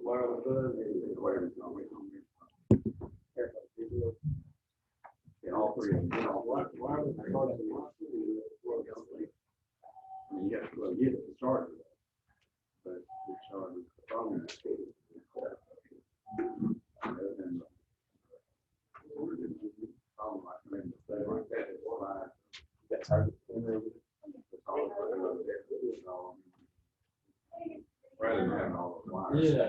wireless buzz, and whatever's going on. And all three of them, wireless recording. I mean, you have to get it to start with, but the charge is the phone. That's hard to rather than having all the wires. Yeah.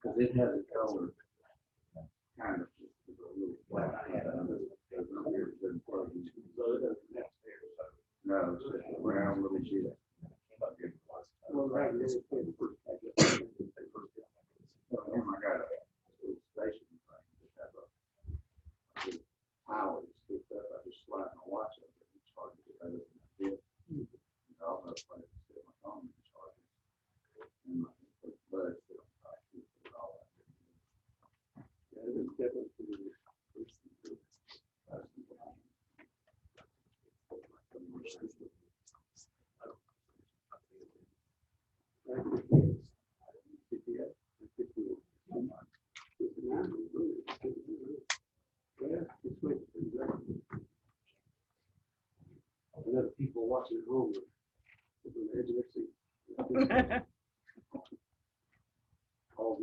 Because it has a color kind of just a little flat. No, it's just a round little sheet. Oh my God. Station thing. Just have a power that sticks up. I just slide my watch up and it's hard to get better than I did. I also play to sit my phone and charge it. And my blood still tight. All that. Yeah, it is definitely other people watching at home with an edge of their seat. All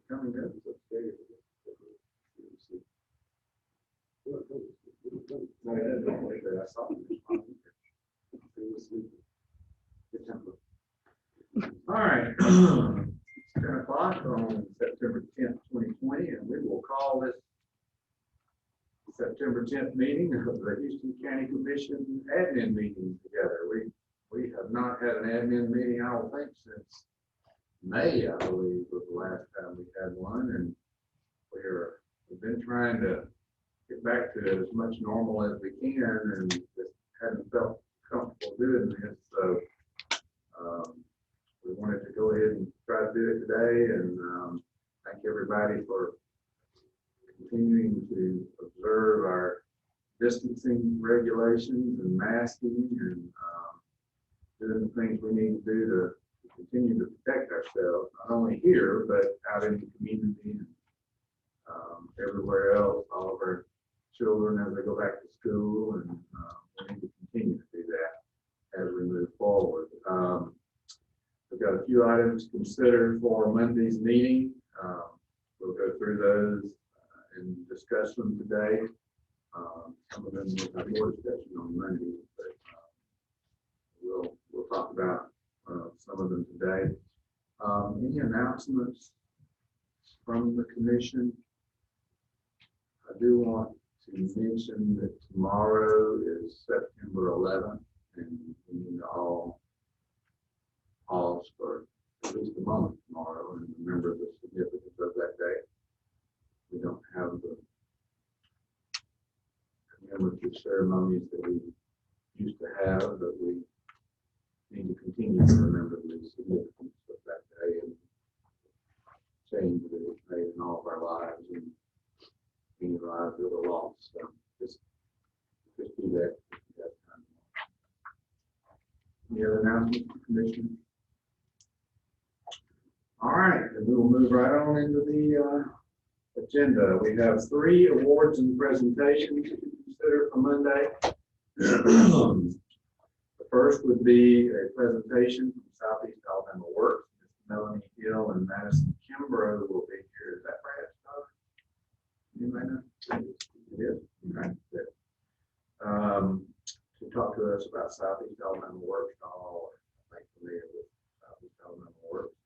coming up upstairs. I saw all right. It's 10 o'clock on September 10th, 2020, and we will call this the September 10th meeting of the Houston County Commission admin meeting together. We have not had an admin meeting, I don't think, since May, I believe, was the last time we had one, and we've been trying to get back to as much normal as we can, and just hadn't felt comfortable doing this. So we wanted to go ahead and try to do it today, and thank everybody for continuing to observe our distancing regulations and masking and doing the things we need to do to continue to protect ourselves, not only here, but out in the community and everywhere else, all of our children as they go back to school, and we need to continue to do that as we move forward. We've got a few items to consider for Monday's meeting. We'll go through those and discuss them today. Some of them will have more discussion on Monday, but we'll talk about some of them today. Any announcements from the commission? I do want to mention that tomorrow is September 11th, and we need to all pause for at least a moment tomorrow and remember the significance of that day. We don't have the commemorative ceremonies that we used to have, but we need to continue to remember the significance of that day and change that it's made in all of our lives and any lives that are lost. So just do that. Any other announcements, Commissioner? All right, and we will move right on into the agenda. We have 3 awards and presentations to consider for Monday. The first would be a presentation from Southeast Alabama Works. Ms. Melanie Hill and Madison Kimbrough will be here. Is that right? Anybody know? It is. Okay. Good. To talk to us about Southeast Alabama Works. All are familiar with Southeast Alabama Works.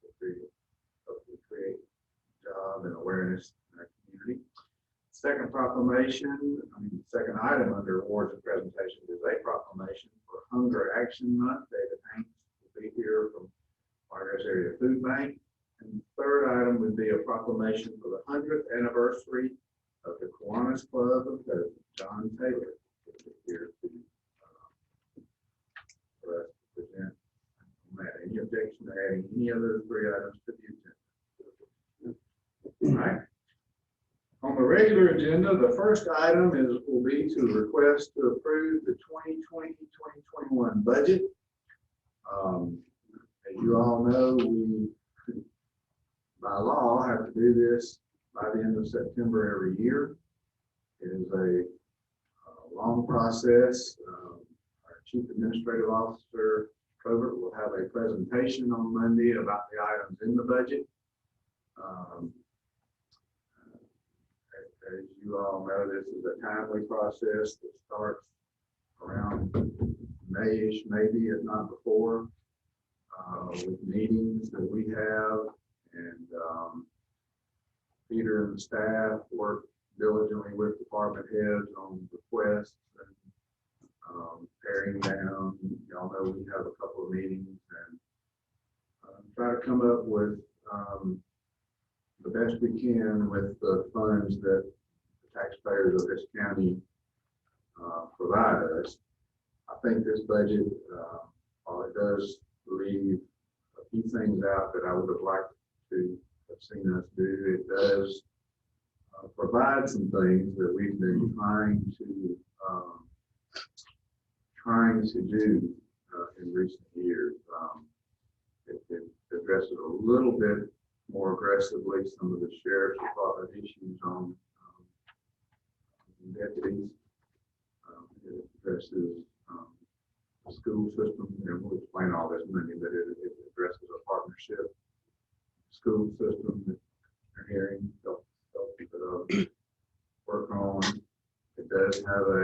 Hopefully create job and awareness in our community. Second proclamation, Second item under awards and presentations is a proclamation for Hunger Action Month. David Hanks will be here from Wiregrass Area Food Bank. And the third item would be a proclamation for the 100th anniversary of the Kiwanis Club of Hope. John Taylor is here to for us to present on that. Any objection to adding any of those three items to the agenda? All right. On the regular agenda, the first item will be to request to approve the 2020-2021 budget. As you all know, we, by law, have to do this by the end of September every year. It is a long process. Our Chief Administrative Officer, Covert, will have a presentation on Monday about the items in the budget. As you all know, this is a timely process that starts around May-ish, maybe, if not before, with meetings that we have. And Peter and the staff work diligently with department heads on requests and paring down. Y'all know we have a couple of meetings and try to come up with the best we can with the funds that the taxpayers of this county provide us. I think this budget, while it does leave a few things out that I would have liked to have seen us do, it does provide some things that we've been trying to do in recent years. It addresses a little bit more aggressively some of the sheriff's department issues on deputies. It addresses the school system, and we'll explain all this Monday, but it addresses a partnership school system that they're hearing, work on. It does have a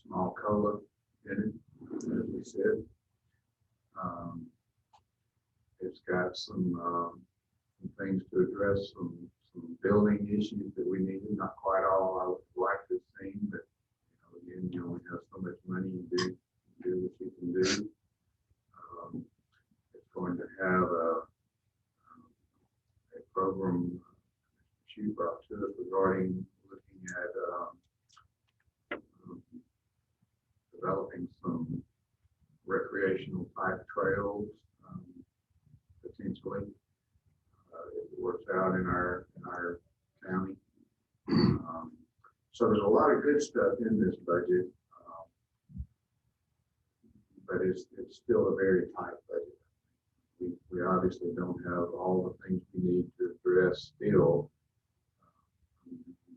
small COLA in it, as we said. It's got some things to address, some building issues that we need. Not quite all I would like to have seen, but again, you only have so much money to do what you can do. It's going to have a program she brought to us regarding looking at developing some recreational type trails, potentially. It works out in our county. So there's a lot of good stuff in this budget, but it's still a very tight budget. We obviously don't have all the things we need to address still.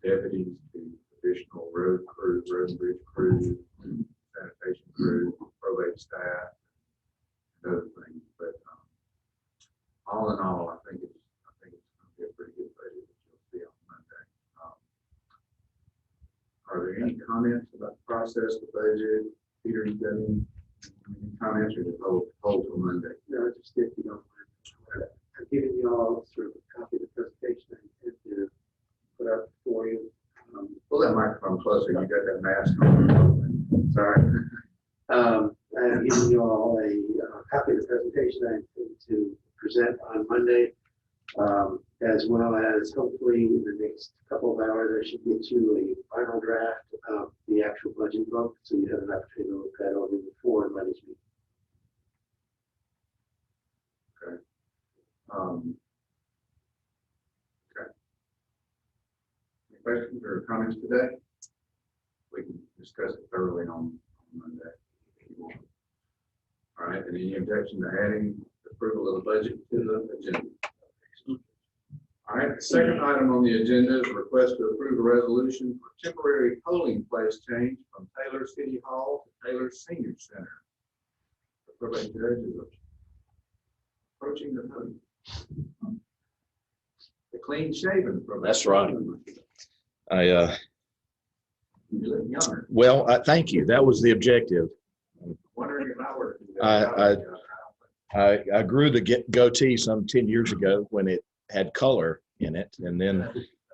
Deputies to additional road crews, road and bridge crews, sanitation crews, probate staff, and other things. But all in all, I think it's going to be a pretty good budget that you'll see on Monday. Are there any comments about the process of the budget? Peter, you got any comments, or just hold till Monday? No, just if you don't mind. I've given you all sort of a copy of the presentation I intend to put up for you. Pull that microphone closer. You got that mask on. Sorry. I've given you all a copy of the presentation I intend to present on Monday, as well as hopefully in the next couple of hours I should get you a final draft of the actual budget book, so you have an opportunity to look that over before Monday's meeting. Okay. Okay. Any questions or comments today? We can discuss it thoroughly on Monday if you want. All right. Any objection to adding approval of the budget to the agenda? All right. The second item on the agenda is a request to approve a resolution for temporary polling place change from Taylor City Hall to Taylor Senior Center. The probate judge is approaching the podium. The clean shaven probate. That's right. You look younger. Well, thank you. That was the objective. Wondering if I were to do that. I grew the goatee some 10 years ago when it had color in it, and then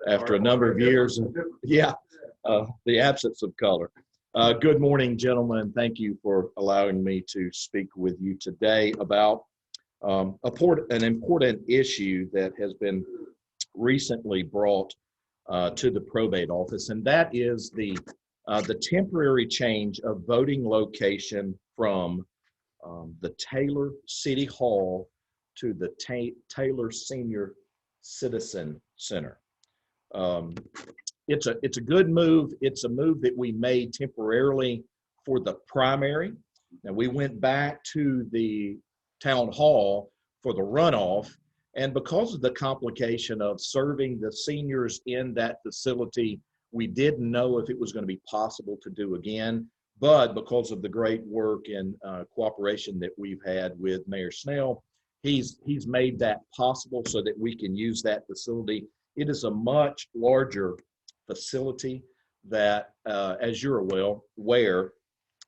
after a number of years. Yeah, the absence of color. Good morning, gentlemen. Thank you for allowing me to speak with you today about an important issue that has been recently brought to the probate office, and that is the temporary change of voting location from the Taylor City Hall to the Taylor Senior Citizen Center. It's a good move. It's a move that we made temporarily for the primary. Now we went back to the town hall for the runoff, and because of the complication of serving the seniors in that facility, we didn't know if it was going to be possible to do again. But because of the great work and cooperation that we've had with Mayor Snell, he's made that possible so that we can use that facility. It is a much larger facility that, as you're aware,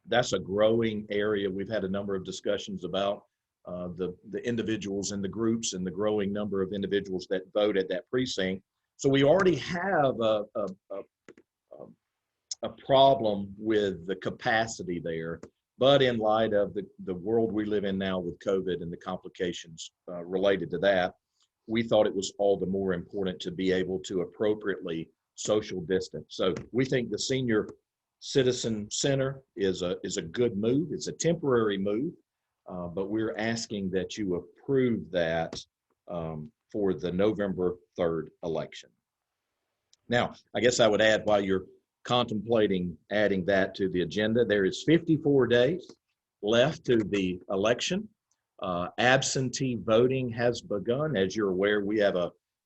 that's a growing area. We've had a number of discussions about the individuals and the groups and the growing number of individuals that vote at that precinct. So we already have a problem with the capacity there. But in light of the world we live in now with COVID and the complications related to that, we thought it was all the more important to be able to appropriately social distance. So we think the Senior Citizen Center is a good move. It's a temporary move, but we're asking that you approve that for the November 3rd election. Now, I guess I would add, while you're contemplating adding that to the agenda, there is 54 days left to the election. Absentee voting has begun. As you're aware, we have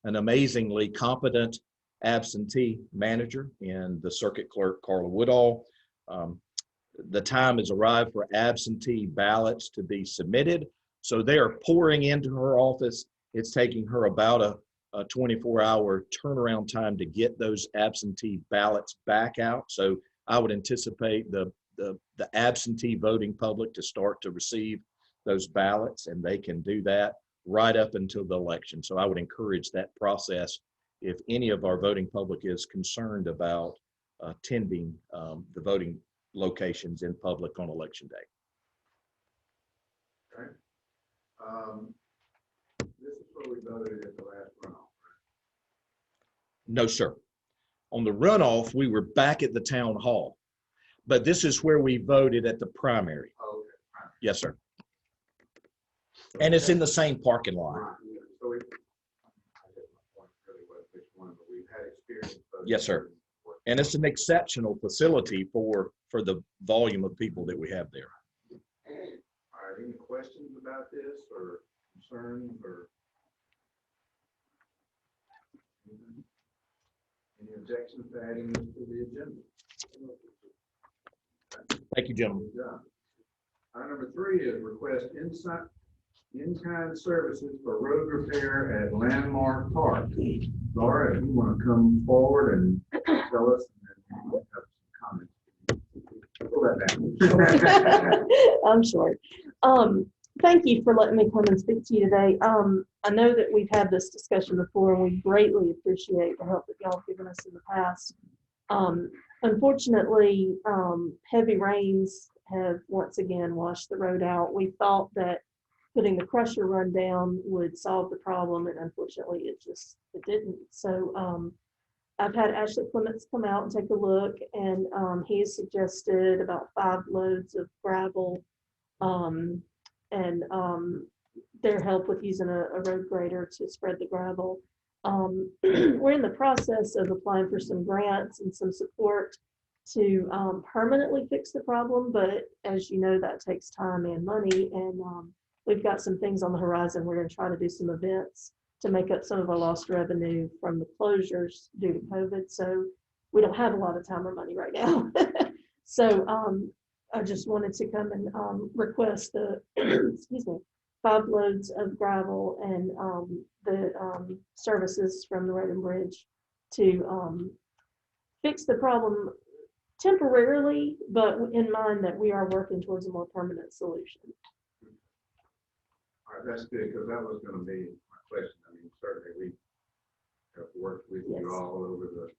an amazingly competent absentee manager in the circuit clerk, Carla Woodall. The time has arrived for absentee ballots to be submitted. So they are pouring into her office. It's taking her about a 24-hour turnaround time to get those absentee ballots back out. So I would anticipate the absentee voting public to start to receive those ballots, and they can do that right up until the election. So I would encourage that process if any of our voting public is concerned about attending the voting locations in public on election day. Okay. This is where we voted at the last runoff. No, sir. On the runoff, we were back at the town hall, but this is where we voted at the primary. Oh, okay. Yes, sir. And it's in the same parking lot. Right. So I guess my point really was which one, but we've had experience. Yes, sir. And it's an exceptional facility for the volume of people that we have there. All right, any questions about this or concerns or any objections to adding this to the agenda? Thank you, gentlemen. Good job. Number 3 is request in-kind services for road repair at Landmark Park. Laura, if you want to come forward and tell us, and then we'll have some comments. Pull that down. I'm short. Thank you for letting me come and speak to you today. I know that we've had this discussion before, and we greatly appreciate the help that y'all have given us in the past. Unfortunately, heavy rains have once again washed the road out. We thought that putting the crusher run down would solve the problem, and unfortunately it didn't. So I've had Ashley Clements come out and take a look, and he has suggested about 5 loads of gravel and their help with using a road grader to spread the gravel. We're in the process of applying for some grants and some support to permanently fix the problem, but as you know, that takes time and money, and we've got some things on the horizon. We're going to try to do some events to make up some of our lost revenue from the closures due to COVID. So we don't have a lot of time or money right now. So I just wanted to come and request the, excuse me, 5 loads of gravel and the services from the Road and Bridge to fix the problem temporarily, but in mind that we are working towards a more permanent solution. All right, that's good, because that was going to be my question. I mean, certainly we have worked with Yes. you all over the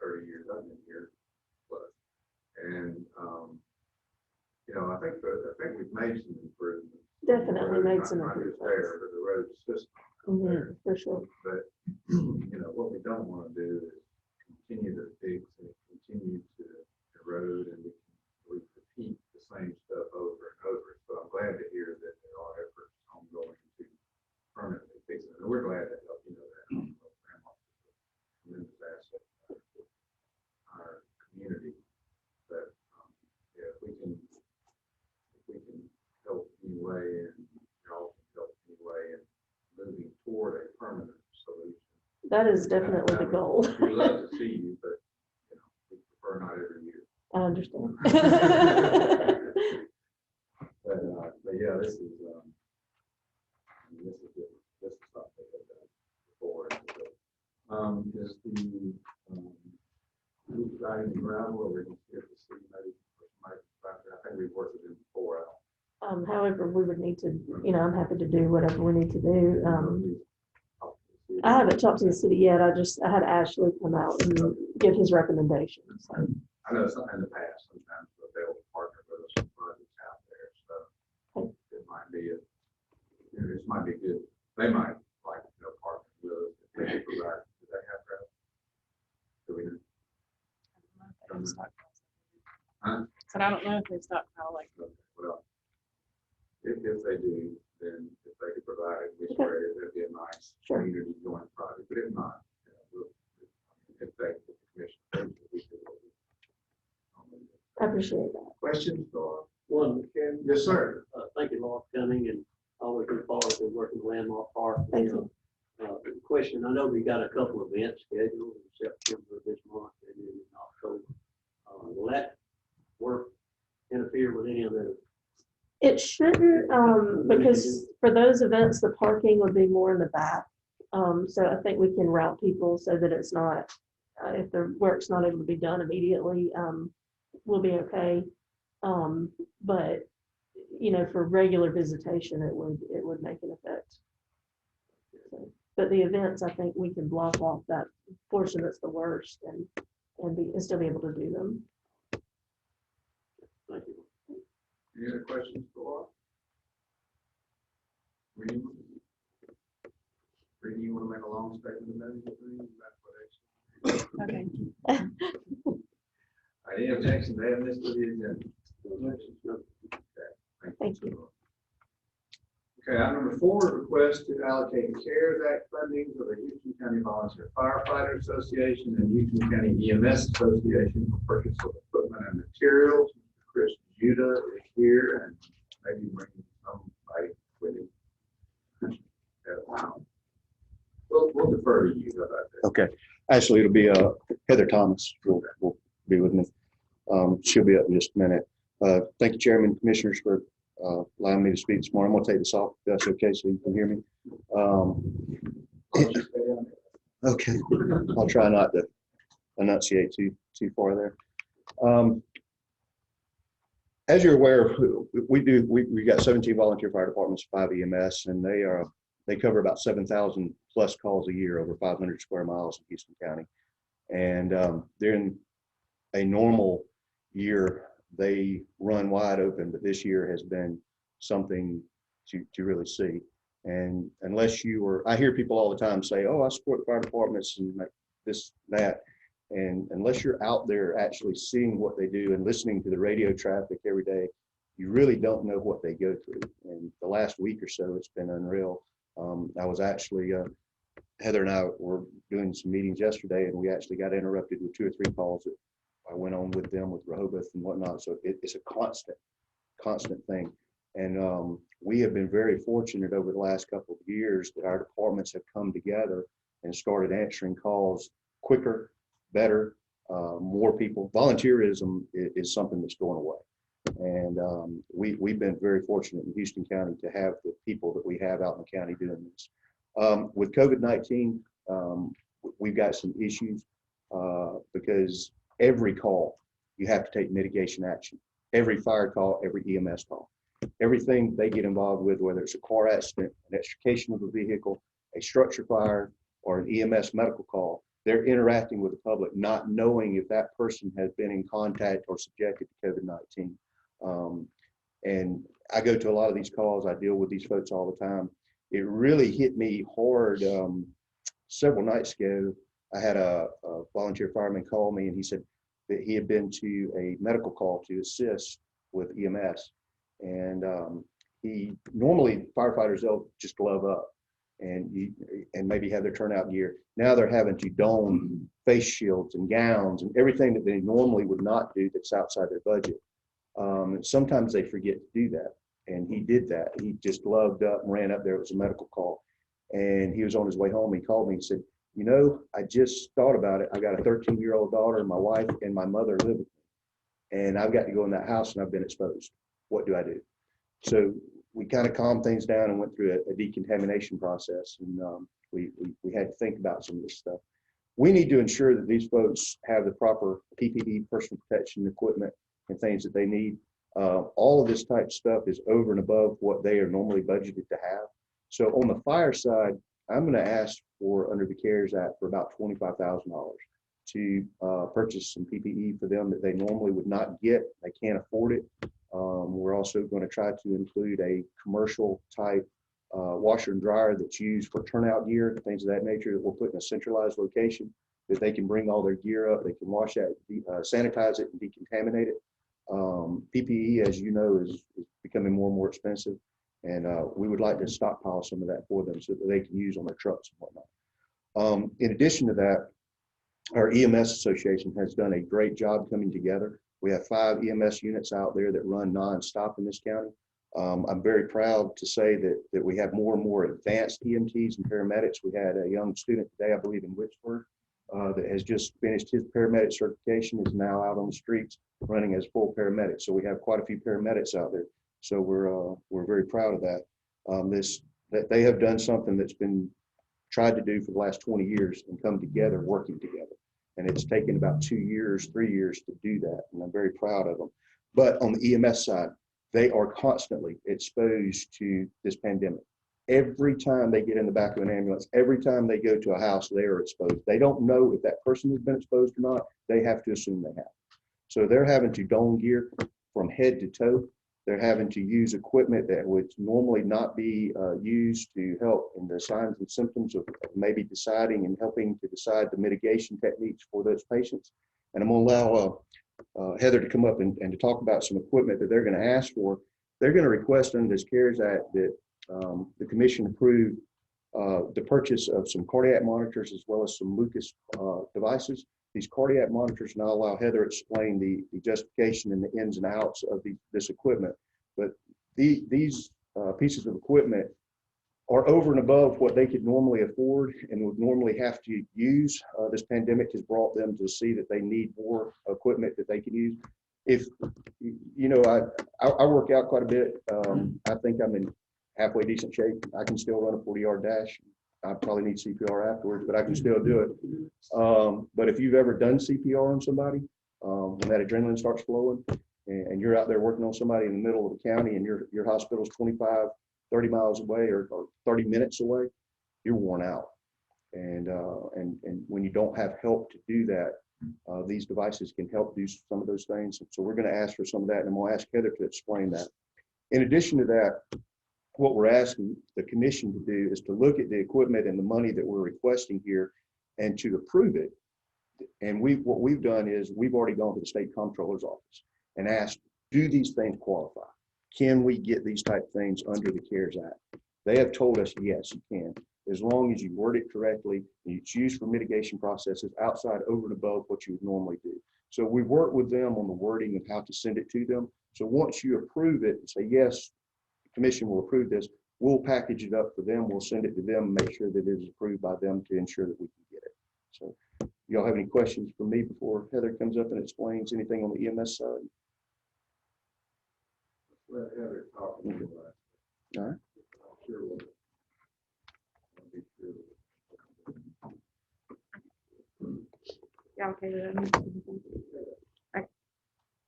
30 years I've been here plus. And, I think we've made some improvements. Definitely made some Not just improvements. there, but the road system out there. Mhm, for sure. But, what we don't want to do is continue to fix and continue to erode, and we repeat the same stuff over and over. So I'm glad to hear that there are efforts ongoing to permanently fix it. And we're glad to help, that. Grandma is a tremendous asset to our community. But, if we can help anyway, and y'all can help anyway, and moving toward a permanent solution. That is definitely the goal. We love to see you, but, we prefer not every year. I understand. But yeah, this is different. This is something they have done before. Is the roof riding and gravel, or we can get to see maybe, I think we've worked with them before. However, we would need to, I'm happy to do whatever we need to do. I haven't talked to the city yet. I had Ashley come out and give his recommendations. So, I know some in the past, sometimes they'll partner with us on projects out there, so it might be this might be good. They might like, partner with us if they provide. Do they have gravel? Do we know? Huh? But I don't know if they stockpile like. Okay, well, if they do, then if they could provide it, we spread it, that'd be a nice Sure. community joint project, but if not, if they, the commission. we could. I appreciate that. Questions, Laura? One, Ken, Yes, sir. thank you, Laura, for coming, and always look forward to working with Landmark Park. Thank you. Question, I know we got a couple of events scheduled in September this month and then in October. Will that work interfere with any of the? It shouldn't, because for those events, the parking would be more in the back. So I think we can route people so that it's not, if the work's not able to be done immediately, we'll be okay. But, for regular visitation, it would make an effect. So, but the events, I think we can block off that portion that's the worst and still be able to do them. Thank you. Any other questions, Laura? Reading, you want to make a long statement about what Okay. Any objection to adding this to the agenda? No. Thank you. Okay, item number 4, request to allocate CARES Act funding for the Houston County Volunteer Firefighter Association and Houston County EMS Association for purchase of equipment and materials. Chris Judah is here, and maybe bring somebody with him. We'll defer to you. How about that? Okay, actually, it'll be Heather Thomas will be with me. She'll be up in just a minute. Thank you, Chairman and Commissioners, for allowing me to speak this morning. I'm going to take this off, if that's okay, so you can hear me. Okay, I'll try not to enunciate too far there. As you're aware, we got 17 volunteer fire departments, 5 EMS, and they cover about 7,000 plus calls a year over 500 square miles in Houston County. And during a normal year, they run wide open, but this year has been something to really see. And unless I hear people all the time say, "Oh, I support the fire departments and like this, that." And unless you're out there actually seeing what they do and listening to the radio traffic every day, you really don't know what they go through. And the last week or so, it's been unreal. I was actually, Heather and I were doing some meetings yesterday, and we actually got interrupted with 2 or 3 calls that I went on with them with Rehoboth and whatnot. So it's a constant thing. And we have been very fortunate over the last couple of years that our departments have come together and started answering calls quicker, better, more people. Volunteerism is something that's going away. And we've been very fortunate in Houston County to have the people that we have out in the county doing this. With COVID-19, we've got some issues because every call, you have to take mitigation action. Every fire call, every EMS call, everything they get involved with, whether it's a car accident, an extrication of a vehicle, a structure fire, or an EMS medical call, they're interacting with the public, not knowing if that person has been in contact or subjected to COVID-19. And I go to a lot of these calls. I deal with these folks all the time. It really hit me hard several nights ago. I had a volunteer fireman call me, and he said that he had been to a medical call to assist with EMS. And he normally, firefighters, they'll just glove up and maybe have their turnout gear. Now they're having to don face shields and gowns and everything that they normally would not do that's outside their budget. Sometimes they forget to do that. And he did that. He just gloved up and ran up there. It was a medical call. And he was on his way home. He called me and said, you know, I just thought about it. I got a 13-year-old daughter, and my wife and my mother live with me. And I've got to go in that house, and I've been exposed. What do I do? So we kind of calmed things down and went through a decontamination process. And we had to think about some of this stuff. We need to ensure that these folks have the proper PPE, personal protection equipment, and things that they need. All of this type of stuff is over and above what they are normally budgeted to have. So on the fire side, I'm going to ask for, under the CARES Act, for about $25,000 to purchase some PPE for them that they normally would not get. They can't afford it. We're also going to try to include a commercial type washer and dryer that's used for turnout gear, things of that nature, that we'll put in a centralized location that they can bring all their gear up. They can wash that, sanitize it, and decontaminate it. PPE, as you know, is becoming more and more expensive. And we would like to stockpile some of that for them so that they can use on their trucks and whatnot. In addition to that, our EMS association has done a great job coming together. We have 5 EMS units out there that run nonstop in this county. I'm very proud to say that we have more and more advanced EMTs and paramedics. We had a young student today, I believe, in Wicksburg, that has just finished his paramedic certification, is now out on the streets running as full paramedic. So we have quite a few paramedics out there. So we're very proud of that. That they have done something that's been tried to do for the last 20 years and come together, working together. And it's taken about 2 years, 3 years to do that. And I'm very proud of them. But on the EMS side, they are constantly exposed to this pandemic. Every time they get in the back of an ambulance, every time they go to a house, they are exposed. They don't know if that person has been exposed or not. They have to assume they have. So they're having to don gear from head to toe. They're having to use equipment that would normally not be used to help in the signs and symptoms of maybe deciding and helping to decide the mitigation techniques for those patients. And I'm going to allow Heather to come up and to talk about some equipment that they're going to ask for. They're going to request under this CARES Act that the commission approve the purchase of some cardiac monitors as well as some Lucas devices. These cardiac monitors, and I'll allow Heather to explain the justification and the ins and outs of this equipment. But these pieces of equipment are over and above what they could normally afford and would normally have to use. This pandemic has brought them to see that they need more equipment that they can use. If, you know, I work out quite a bit. I think I'm in halfway decent shape. I can still run a 40-yard dash. I probably need CPR afterwards, but I can still do it. But if you've ever done CPR on somebody, when that adrenaline starts flowing and you're out there working on somebody in the middle of the county and your hospital's 25, 30 miles away or 30 minutes away, you're worn out. And when you don't have help to do that, these devices can help do some of those things. So we're going to ask for some of that, and I'm going to ask Heather to explain that. In addition to that, what we're asking the commission to do is to look at the equipment and the money that we're requesting here and to approve it. And what we've done is we've already gone to the state comptroller's office and asked, do these things qualify? Can we get these type of things under the CARES Act? They have told us, yes, you can, as long as you word it correctly and it's used for mitigation processes outside, over and above what you would normally do. So we've worked with them on the wording of how to send it to them. So once you approve it and say, yes, commission will approve this, we'll package it up for them, we'll send it to them, make sure that it is approved by them to ensure that we can get it. So y'all have any questions for me before Heather comes up and explains anything on the EMS side? Let Heather talk a little bit. All right. Sure will. Yeah, okay. Okay.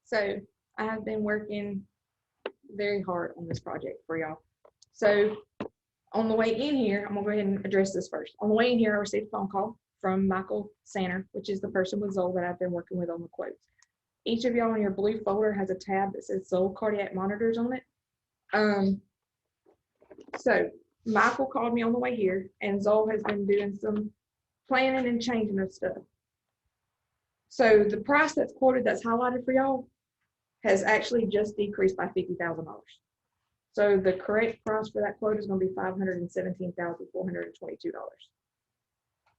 So I have been working very hard on this project for y'all. So on the way in here, I'm gonna go ahead and address this first. On the way in here, I received a phone call from Michael Sanner, which is the person with Zoll that I've been working with on the quotes. Each of y'all in your blue folder has a tab that says Zoll cardiac monitors on it. So Michael called me on the way here, and Zoll has been doing some planning and changing of stuff. So the price that's quoted, that's highlighted for y'all, has actually just decreased by $50,000. So the correct price for that quote is going to be $517,422.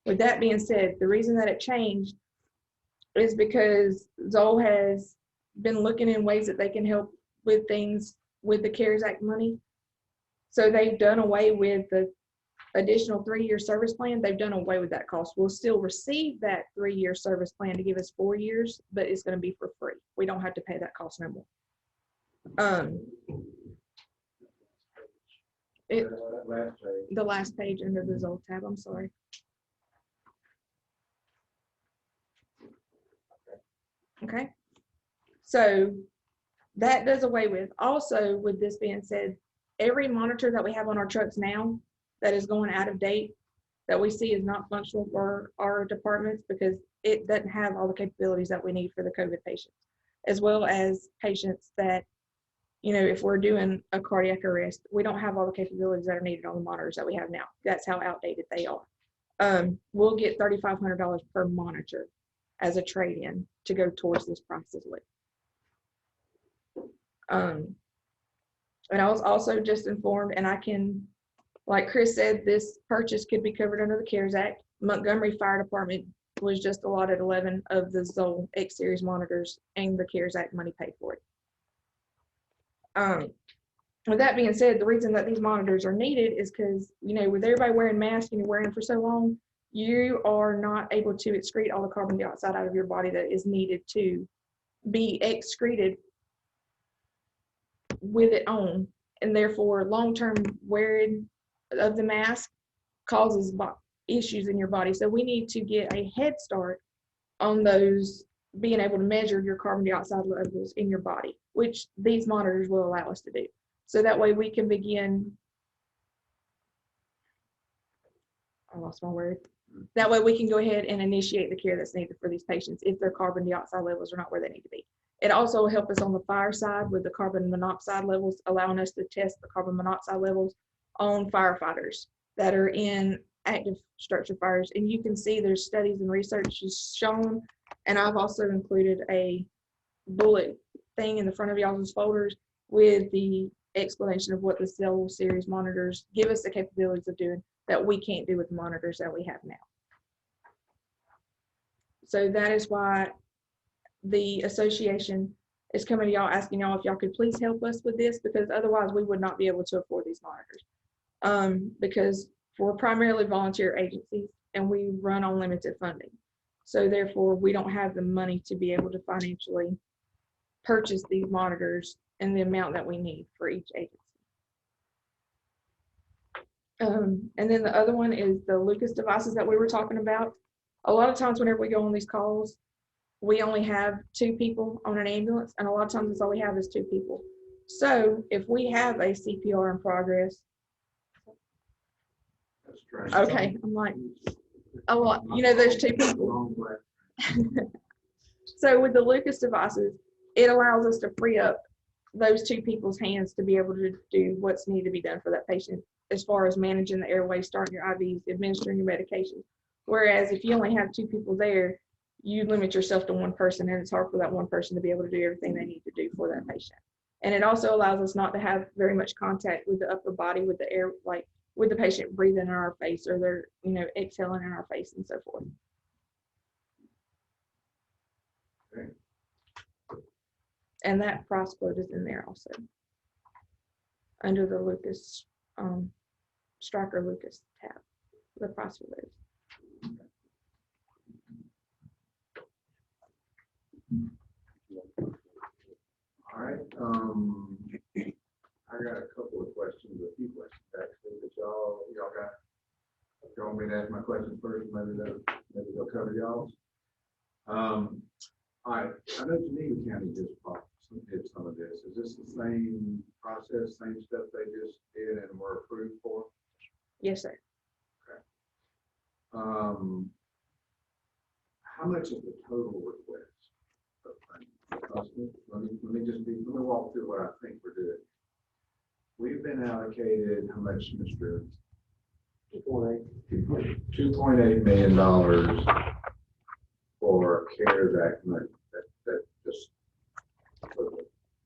With that being said, the reason that it changed is because Zoll has been looking in ways that they can help with things with the CARES Act money. So they've done away with the additional 3-year service plan. They've done away with that cost. We'll still receive that 3-year service plan to give us 4 years, but it's going to be for free. We don't have to pay that cost no more. The last page under the Zoll tab, I'm sorry. Okay, so that does away with. Also, with this being said, every monitor that we have on our trucks now that is going out of date, that we see is not functional for our departments because it doesn't have all the capabilities that we need for the COVID patients, as well as patients that, you know, if we're doing a cardiac arrest, we don't have all the capabilities that are needed on the monitors that we have now. That's how outdated they are. We'll get $3,500 per monitor as a trade-in to go towards this process with. And I was also just informed, and I can, like Chris said, this purchase could be covered under the CARES Act. Montgomery Fire Department was just allotted 11 of the Zoll X-Series monitors, and the CARES Act money paid for it. With that being said, the reason that these monitors are needed is because, you know, with everybody wearing masks and you're wearing them for so long, you are not able to excrete all the carbon dioxide out of your body that is needed to be excreted with it on, and therefore long-term wearing of the mask causes issues in your body. So we need to get a head start on those, being able to measure your carbon dioxide levels in your body, which these monitors will allow us to do. So that way we can begin, I lost my word. That way we can go ahead and initiate the care that's needed for these patients if their carbon dioxide levels are not where they need to be. It also will help us on the fire side with the carbon monoxide levels, allowing us to test the carbon monoxide levels on firefighters that are in active structure fires. And you can see there's studies and research is shown, and I've also included a bullet thing in the front of y'all's folders with the explanation of what the Zoll series monitors give us the capabilities of doing that we can't do with the monitors that we have now. So that is why the association is coming to y'all asking y'all if y'all could please help us with this, because otherwise we would not be able to afford these monitors. Because we're primarily volunteer agencies and we run on limited funding. So therefore we don't have the money to be able to financially purchase these monitors in the amount that we need for each agency. And then the other one is the Lucas devices that we were talking about. A lot of times whenever we go on these calls, we only have 2 people on an ambulance, and a lot of times that's all we have is 2 people. So if we have a CPR in progress, That's strange. okay, I'm like, a lot, you know, there's 2 people. So with the Lucas devices, it allows us to free up those 2 people's hands to be able to do what's needed to be done for that patient, as far as managing the airway, starting your IVs, administering your medication. Whereas if you only have 2 people there, you limit yourself to 1 person, and it's hard for that 1 person to be able to do everything they need to do for that patient. And it also allows us not to have very much contact with the upper body, with the air, like with the patient breathing in our face, or they're, you know, exhaling in our face and so forth. Okay. And that price quote is in there also, under the Lucas, Stryker Lucas tab, the price for those. All right, I got a couple of questions, a few questions actually, that y'all got. If y'all want me to ask my questions first, maybe they'll cover y'all's. All right, I know Geneva County just did some of this. Is this the same process, same stuff they just did and were approved for? Yes, sir. How much is the total request? of funding? Because let me walk through what I think we're doing. We've been allocated, how much, Mr.? $2.8 million for CARES Act money. That just, for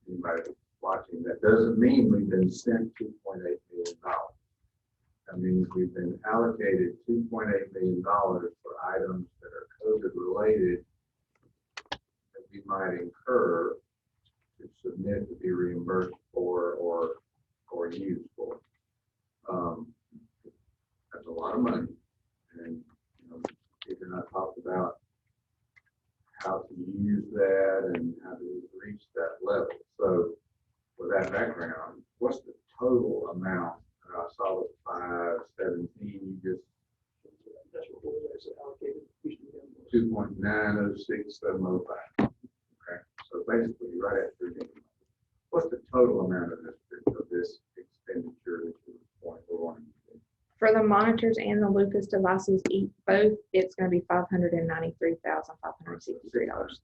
anybody watching, that doesn't mean we've been sent $2.8 million. That means we've been allocated $2.8 million for items that are COVID related that we might incur to submit to be reimbursed for or used for. That's a lot of money. And, Peter and I talked about how to use that and how to reach that level. So with that background, what's the total amount? I saw it 517, you just. That's what was allocated. 2.906705. Okay, so basically right at 3 million. What's the total amount of this expenditure that you're wanting to do? For the monitors and the Lucas devices, both, it's going to be $593,563.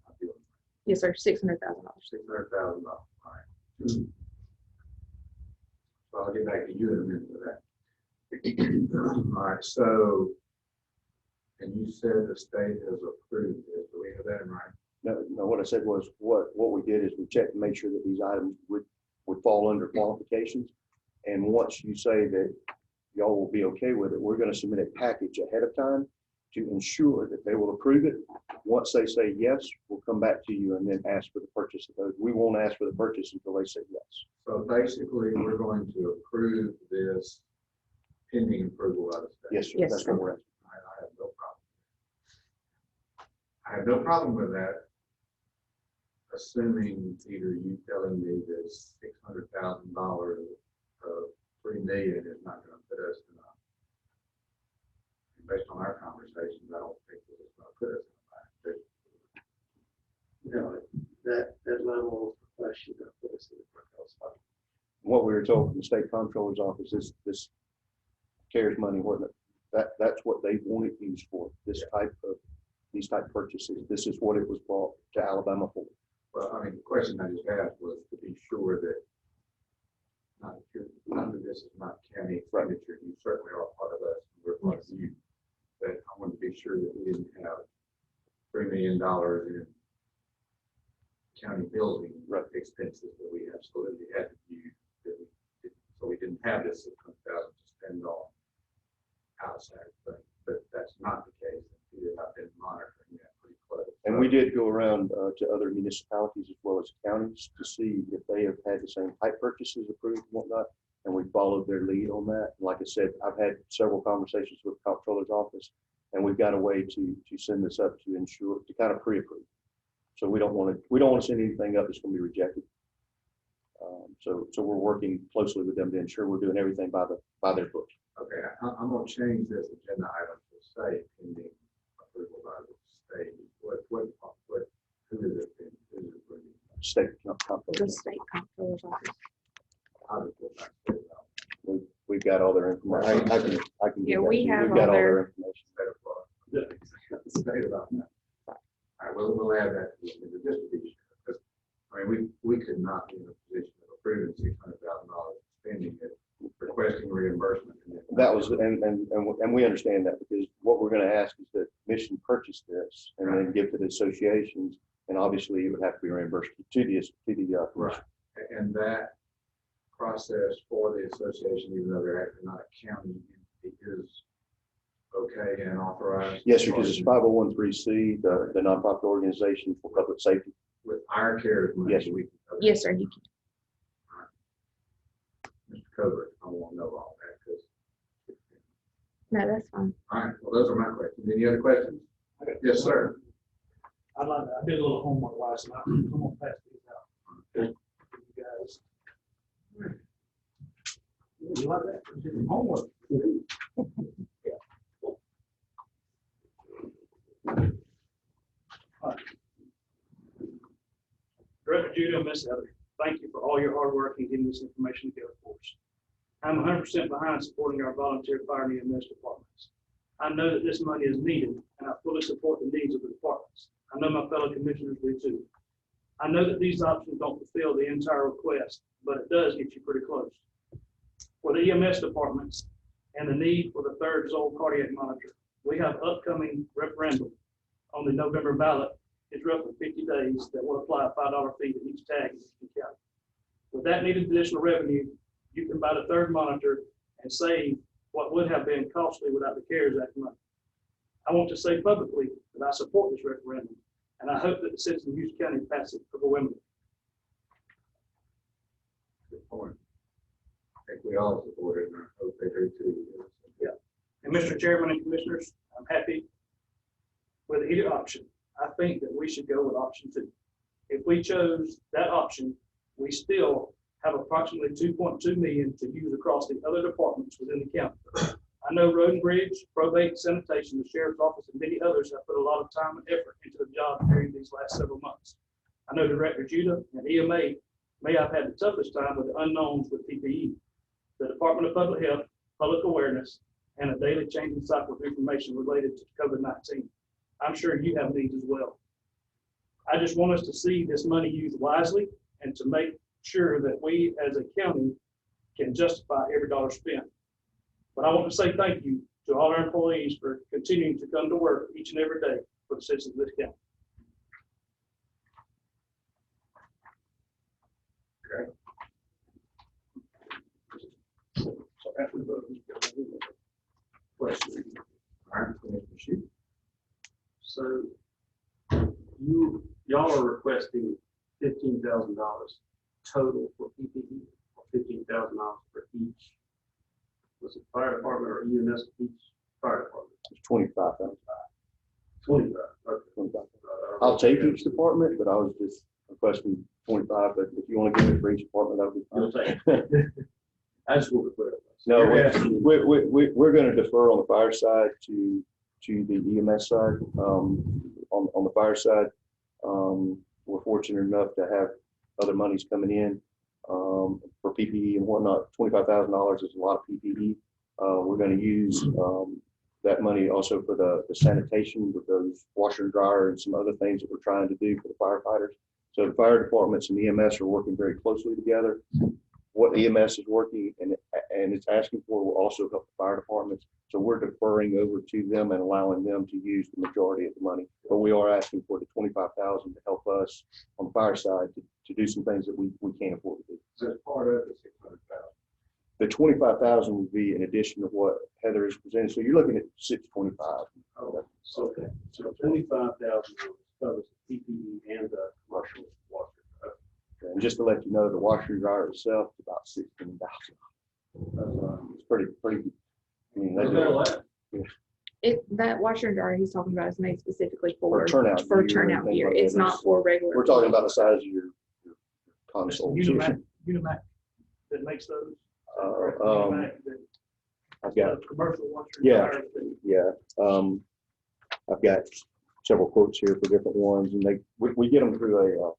Yes, sir, $600,000. $600,000. All right. So I'll get back to you in a minute for that. All right, so, and you said the state has approved it. Do we have that in right? No, what I said was, what we did is we checked to make sure that these items would fall under qualifications. And once you say that y'all will be okay with it, we're going to submit a package ahead of time to ensure that they will approve it. Once they say yes, we'll come back to you and then ask for the purchase of those. We won't ask for the purchase until they say yes. So basically, we're going to approve this pending approval by the state. Yes, sir. Yes, That's sir. what we're asking. I have no problem. I have no problem with that, assuming either you telling me that $600,000 of $3 million is not going to put us in a. Based on our conversations, I don't think that it's going to put us in a bad position. That level of question that put us in the front house. What we were told from the state comptroller's office is this CARES money, that's what they want it used for. These type purchases. This is what it was brought to Alabama for. Well, I mean, the question I just asked was to be sure that none of this is not county expenditure. You certainly are part of us, and we're part of you. But I want to be sure that we didn't have $3 million in county building expenses that we absolutely had to use. So we didn't have this $600,000 to spend on outside things. But that's not the case. I've been monitoring that pretty close. And we did go around to other municipalities as well as counties to see if they have had the same type purchases approved and whatnot. And we followed their lead on that. Like I said, I've had several conversations with the comptroller's office, and we've got a way to send this up to ensure to kind of pre-approve. So we don't want to send anything up that's going to be rejected. So we're working closely with them to ensure we're doing everything by their books. Okay, I'm going to change this agenda item to say pending approval by the state. Who is it? Who is it bringing? State The comptroller. state comptroller's office. How does it not say that? We've got all their information. I can Yeah, get that we to you. have We've got all all their- their information. State about that. All right, we'll add that to the agenda just to be sure. Because, I mean, we could not be in a position of approving $600,000 spending it, requesting reimbursement. And then- That was, and we understand that, because what we're going to ask is that Mission purchase this and then give to the associations, and obviously it would have to be reimbursed to the Right, commission. and that process for the association, even though they're actually not a county entity, is okay and authorized? Yes, sir, because it's 501(c), the nonprofit organization for public safety. With our CARES money? Yes, sir. we can cover Yes, sir, you can. Mr. Covert, I want to know all that, because. No, that's fine. All right, well, those are my questions. Any other questions? Yes, sir. I did a little homework last night. I'm gonna pass these out. Okay. For you guys. You like that? You did some homework. All right. Director Judy and Ms. Heather, thank you for all your hard work in getting this information together for us. I'm 100% behind supporting our volunteer fire and EMS departments. I know that this money is needed, and I fully support the needs of the departments. I know my fellow commissioners do too. I know that these options don't fulfill the entire request, but it does get you pretty close. For the EMS departments and the need for the third Zoll cardiac monitor, we have upcoming referendum on the November ballot. It's roughly 50 days that will apply a $5 fee to each tag in Houston County. With that needed additional revenue, you can buy the third monitor and save what would have been costly without the CARES Act money. I want to say publicly that I support this referendum, and I hope that the citizens of Houston County pass it overwhelmingly. Good point. I think we all support it, and I hope they do too. Yeah. And Mr. Chairman and Commissioners, I'm happy with either option. I think that we should go with option 2. If we chose that option, we still have approximately 2.2 million to use across the other departments within the county. I know Road and Bridge, Probate, Sanitation, the Sheriff's Office, and many others have put a lot of time and effort into the job during these last several months. I know Director Judah and EMA may have had the toughest time with the unknowns with PPE. The Department of Public Health, public awareness, and a daily changing cycle of information related to COVID-19. I'm sure you have needs as well. I just want us to see this money used wisely and to make sure that we as a county can justify every dollar spent. But I want to say thank you to all our employees for continuing to come to work each and every day for the citizens of this county. So after the vote, Question. All right, Commissioner Shute. So y'all are requesting $15,000 total for PPE, or $15,000 for each. Was it fire department or EMS for each fire department? It's 25,000. 25. Okay. 25. I'll take each department, but I was just requesting 25, but if you want to give it for each department, that would be You'll fine. take it. I just want to clarify. No, You're asking- we're going to defer on the fire side to the EMS side. On the fire side, we're fortunate enough to have other monies coming in for PPE and whatnot. $25,000 is a lot of PPE. We're going to use that money also for the sanitation with those washer and dryer and some other things that we're trying to do for the firefighters. So the fire departments and EMS are working very closely together. What EMS is working and it's asking for will also help the fire departments. So we're deferring over to them and allowing them to use the majority of the money. But we are asking for the $25,000 to help us on the fire side to do some things that we can't afford to do. So that's part of the 600,000. The 25,000 would be in addition to what Heather is presenting. So you're looking at 625. Okay, so $25,000 covers the PPE and the commercial washer. And just to let you know, the washer and dryer itself is about $16,000. It's pretty. I mean, they do That washer and dryer he's talking about is made specifically For for turnout gear and turnout things gear. like that. It's not for regular. We're talking about the size of your console. Unimac that makes those. Unimac that I've got, commercial washer and Yeah. dryer that- yeah, I've got several quotes here for different ones, and we get them through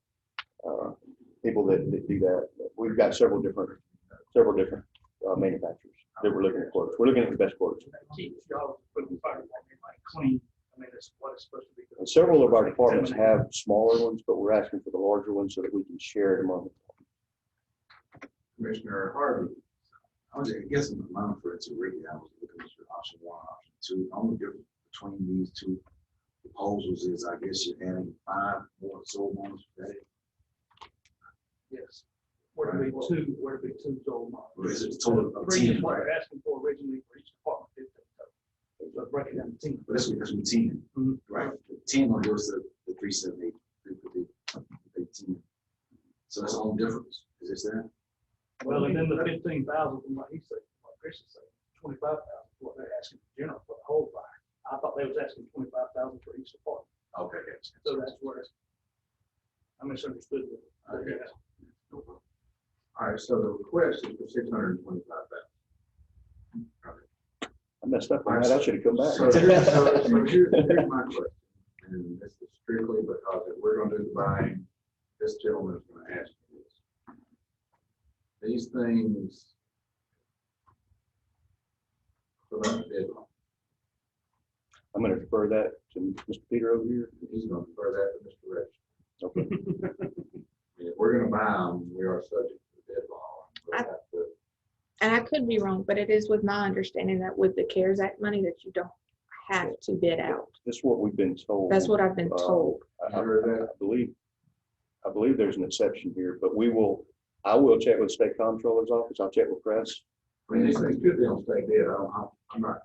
people that do that. We've got several different manufacturers that we're looking at quotes. We're looking at the best quotes. keeps y'all putting the fire department like clean. I mean, that's what it's supposed to be. And several of our departments have smaller ones, but we're asking for the larger ones so that we can share it among them. Commissioner Harvey. I was guessing the amount for it to really, I was looking at option 1, option 2. The only difference between these two proposals is I guess you're adding 5 more soul ones per day. Yes. Where to be two Zoll Or monitors. is it a total of Three is 10? what Right? they're asking for originally for each department. 15 total. So break it down to 10. But that's what 10, Mhm. right? 10 on goes to the 378, 350, So that's the only difference. Is this that? Well, and then the 15,000 from what he said, what Chris is saying, 25,000 what they're asking for general for the whole fire. I thought they was asking 25,000 for each department. Okay, gotcha. So that's where I misunderstood it. Okay. No problem. All right, so the request is for 625,000. I messed up on that. I should have come back. So here's my question, and this is strictly because if we're gonna do the buying, this gentleman is gonna ask you this. These things, What about the deadline? I'm gonna defer that to Mr. Peter over here. He's gonna defer that to Mr. Rex. Okay. If we're gonna buy them, we are subject to the deadline. We'll I- have to- And I could be wrong, but it is with my understanding that with the CARES Act money that you don't have to bid out. This is what we've been told. That's what I've been Uh, told. I believe there's an exception here, but I will check with the state comptroller's office. I'll check with press. I mean, these things could be on state bid. I'm not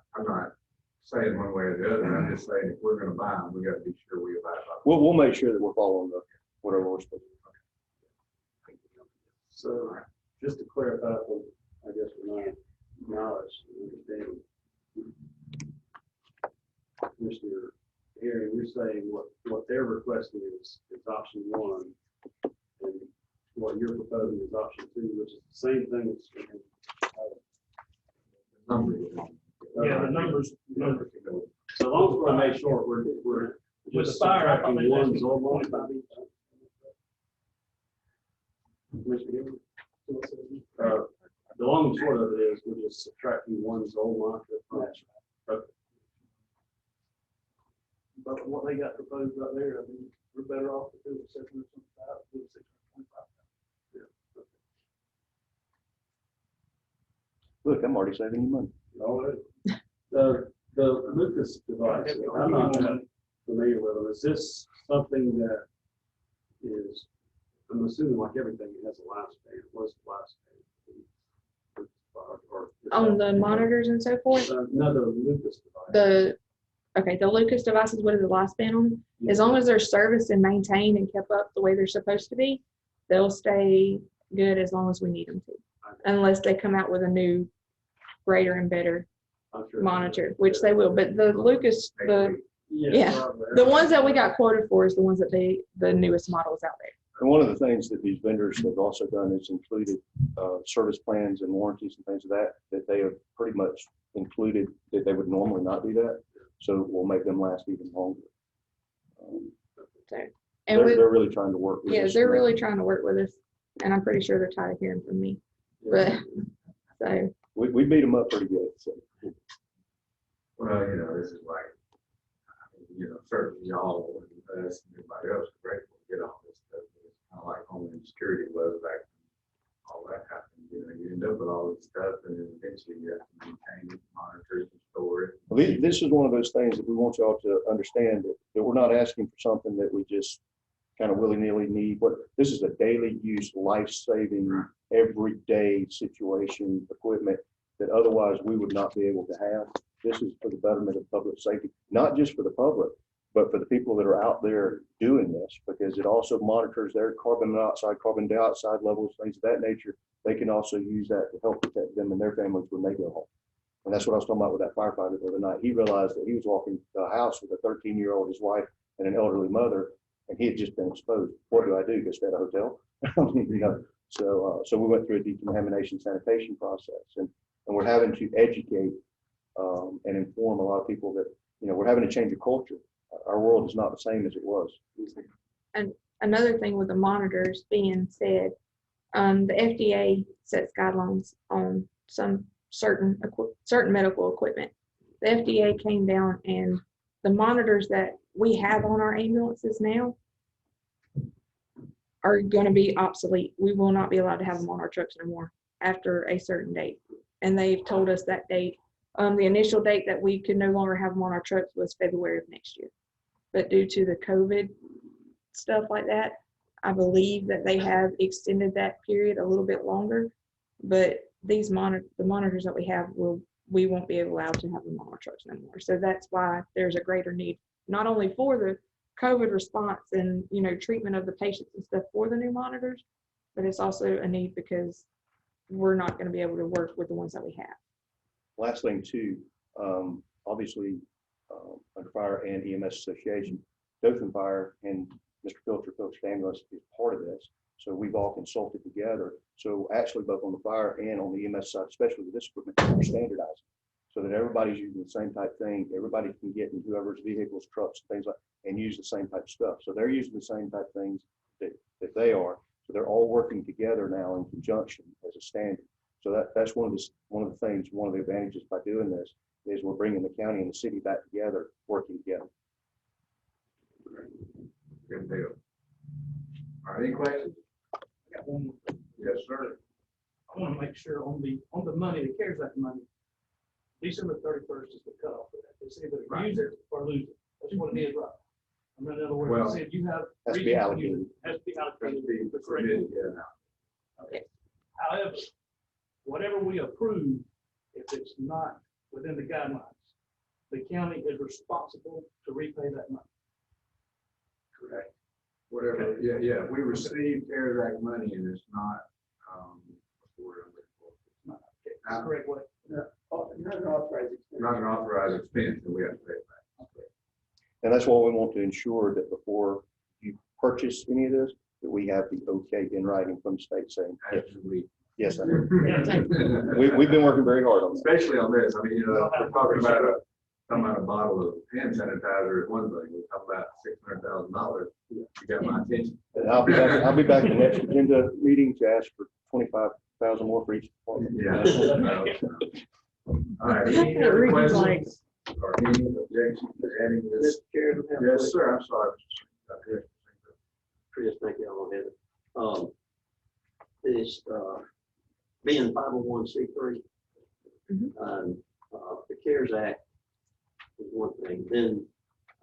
saying one way or the other. I'm just saying if we're gonna buy them, we gotta be sure we abide by. We'll make sure that we're following whatever we're supposed to. So, just to clarify, I guess for my knowledge and understanding, Commissioner Herring, you're saying what they're requesting is option one, and what you're proposing is option two, which is the same thing as. Yeah, the numbers. So long as we're made short, we're With just the fire, I subtracting think that's one Zoll 25 each. each. Commissioner Herring? The long and short of it is we're just subtracting one Zoll monitor from that. But what they got proposed right there, I mean, we're better off to do it 725, do it 625. Look, I'm already saving you money. The Lucas device, I'm not familiar with them. Is this something that is, I'm assuming like everything, it has a lifespan. What's the lifespan? On the monitors and so forth, No, the Lucas device. the Lucas devices, what is the lifespan on them? As long as they're serviced and maintained and kept up the way they're supposed to be, they'll stay good as long as we need them to. Unless they come out with a greater and better I'm sure- monitor, which they will. But the Lucas, the Yes, the ones that we got quoted for is the ones that the newest models out there. And one of the things that these vendors have also done is included service plans and warranties and things of that they have pretty much included that they would normally not do that. So we'll make them last even longer. And with, They're really trying to work with us. they're really trying to work with us, and I'm pretty sure they're tired of hearing from me. But so We beat them up pretty good, so. Well, this is like, certainly y'all and us and everybody else are grateful to get all this stuff. It's kind of like Homeland Security was back when all that happened. You end up with all this stuff and then eventually you have to maintain it, monitor it, and store it. Well, this is one of those things that we want y'all to understand that we're not asking for something that we just kind of willy-nilly need. But this is a daily use, life-saving, everyday situation equipment that otherwise we would not be able to have. This is for the betterment of public safety, not just for the public, but for the people that are out there doing this, because it also monitors their carbon monoxide, carbon dioxide levels, things of that nature. They can also use that to help protect them and their families when they go home. And that's what I was talking about with that firefighter the other night. He realized that he was walking to a house with a 13-year-old, his wife, and an elderly mother, and he had just been exposed. What do I do? Go stay at a hotel? So we went through a decontamination sanitation process, and we're having to educate and inform a lot of people that, we're having to change a culture. Our world is not the same as it was. and another thing with the monitors being said, the FDA sets guidelines on some certain medical equipment. The FDA came down and the monitors that we have on our ambulances now are going to be obsolete. We will not be allowed to have them on our trucks anymore after a certain date. And they've told us that date. The initial date that we could no longer have them on our trucks was February of next year. But due to the COVID stuff like that, I believe that they have extended that period a little bit longer. But the monitors that we have, we won't be allowed to have them on our trucks anymore. So that's why there's a greater need, not only for the COVID response and, treatment of the patients and stuff for the new monitors, but it's also a need because we're not going to be able to work with the ones that we have. Last thing too, obviously, under Fire and EMS Association, Dothan Fire and Mr. Phillips Ambulance is part of this. So we've all consulted together. So actually both on the fire and on the EMS side, especially with this equipment, we're standardizing so that everybody's using the same type thing. Everybody can get in whoever's vehicles, trucks, things like, and use the same type of stuff. So they're using the same type of things that they are. So they're all working together now in conjunction as a standard. So that's one of the things, one of the advantages by doing this is we're bringing the county and the city back together, working together. Good deal. All right, any questions? I got one more thing. Yes, sir. I want to make sure on the money, the CARES Act money, December 31st is the cutoff for that. It's either Right. use it or lose it. That's what it is, right? I mean, in other words, Well, I said you have. Has to be reason use allocated. it, Has to be That's allocated. the- the correct- yeah. However, whatever we approve, if it's not within the guidelines, the county is responsible to repay that money. Correct. Whatever, yeah, if we receive CARES Act money and it's not, what's the word I'm looking for? Not the correct way. Not an authorized expense. Not an authorized expense, then we have to pay it back. And that's why we want to ensure that before you purchase any of this, that we have the okay in writing from the state saying, yes, Absolutely. yes, I know. We've been working very hard on that. Especially on this, I mean, you know, we're talking about a bottle of hand sanitizer is one thing, we're talking about $600,000, you got my attention. And I'll be back the next agenda meeting to ask for 25,000 more for each department. Yeah. All right, any other questions or any objections to adding this? Mr. Chairman, I have a Yes, question. sir, I'm sorry. Chris, thank you, I'll have it. This, being 501c3, the CARES Act is one thing, then,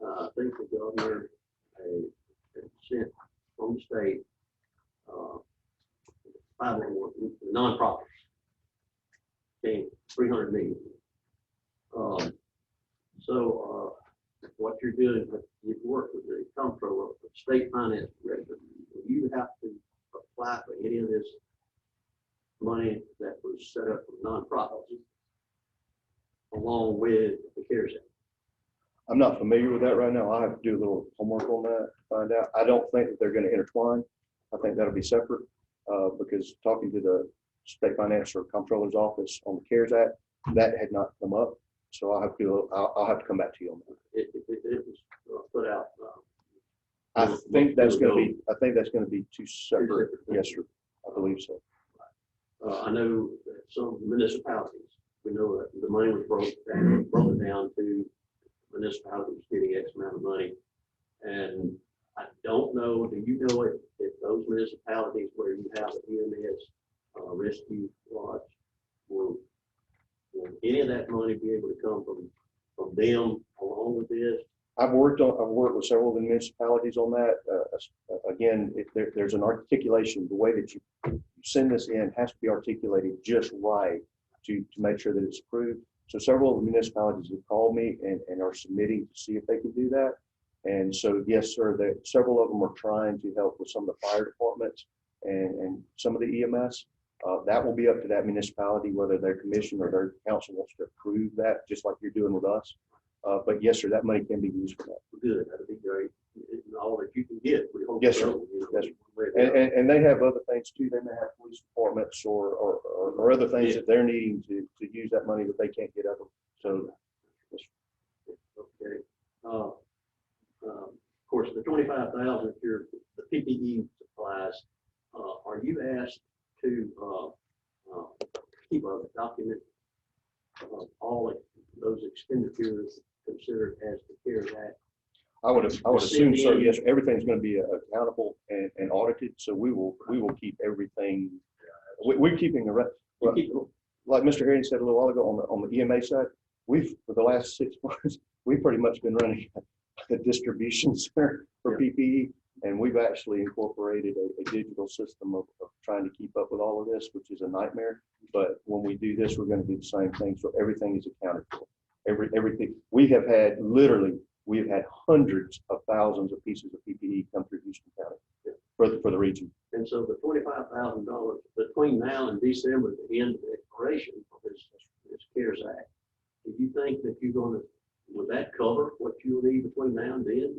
I think the governor, had sent from the state, 501 nonprofits, okay, 300 million. What you're doing, you've worked with the comptroller, of the state finance director, you have to apply for any of this money that was set up for nonprofits along with the CARES Act. I'm not familiar with that right now. I have to do a little homework on that to find out. I don't think that they're going to intertwine. I think that'll be separate because talking to the state finance or comptroller's office on the CARES Act, that had not come up. So I'll have to come back to you on that. It was put out. I think that's going to be two separate. Yes, sir. I believe so. I know that some municipalities, we know that the money was broken down to municipalities getting X amount of money. And I don't know, do you know if those municipalities where you have an EMS rescue lodge, will any of that money be able to come from them along with this? I've worked with several of the municipalities on that. Again, there's an articulation, the way that you send this in has to be articulated just right to make sure that it's approved. So several of the municipalities have called me and are submitting to see if they can do that. And so, yes, sir, several of them are trying to help with some of the fire departments and some of the EMS. That will be up to that municipality, whether their commission or their council wants to approve that, just like you're doing with us. But yes, sir, that money can be used for that. Good, that'd be great. All that you can get. We hope Yes, sir. so, you know, Yes, sir. one way or the other. And they have other things too. They may have police departments or other things that they're needing to use that money that they can't get out of. So, Okay. Of course, the 25,000, the PPE supplies, are you asked to keep a document of all of those expenditures considered as the CARES Act? I would assume so. Yes, everything's going to be accountable and audited. So we will keep everything. We're keeping the rest. Well, like Mr. Harry said a little while ago on the EMA side, for the last 6 months, we've pretty much been running a distribution center for PPE, and we've actually incorporated a digital system of trying to keep up with all of this, which is a nightmare. But when we do this, we're going to do the same thing. So everything is accounted for. Everything. We've had hundreds of thousands of pieces of PPE come through Houston County for the region. And so the $25,000 between now and December, the end of the expiration of this CARES Act, do you think that would that cover what you'll need between now and then?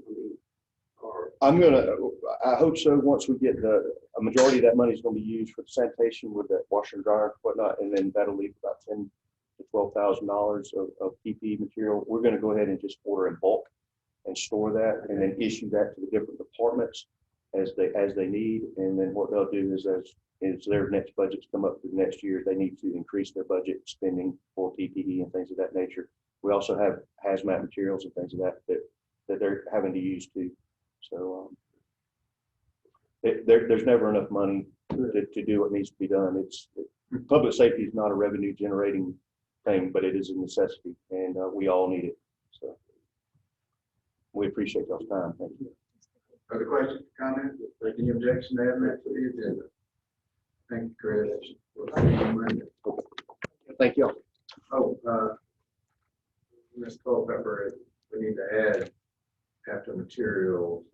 I mean, or I hope so. Once we get a majority of that money is going to be used for the sanitation with the washer and dryer and whatnot, and then that'll leave about $10,000 to $12,000 of PPE material. We're going to go ahead and just order in bulk and store that, and then issue that to the different departments as they need. And then what they'll do is as their next budgets come up for the next year, they need to increase their budget spending for PPE and things of that nature. we also have hazmat materials and things of that they're having to use too. So there's never enough money to do what needs to be done. Public safety is not a revenue generating thing, but it is a necessity, and we all need it. So we appreciate y'all's time. Thank you. Other questions, comments? Any objection to adding that to the agenda? Thank you, Chris. We'll see you on Monday. Thank y'all. Oh, Ms. Culpepper, we need to add after materials,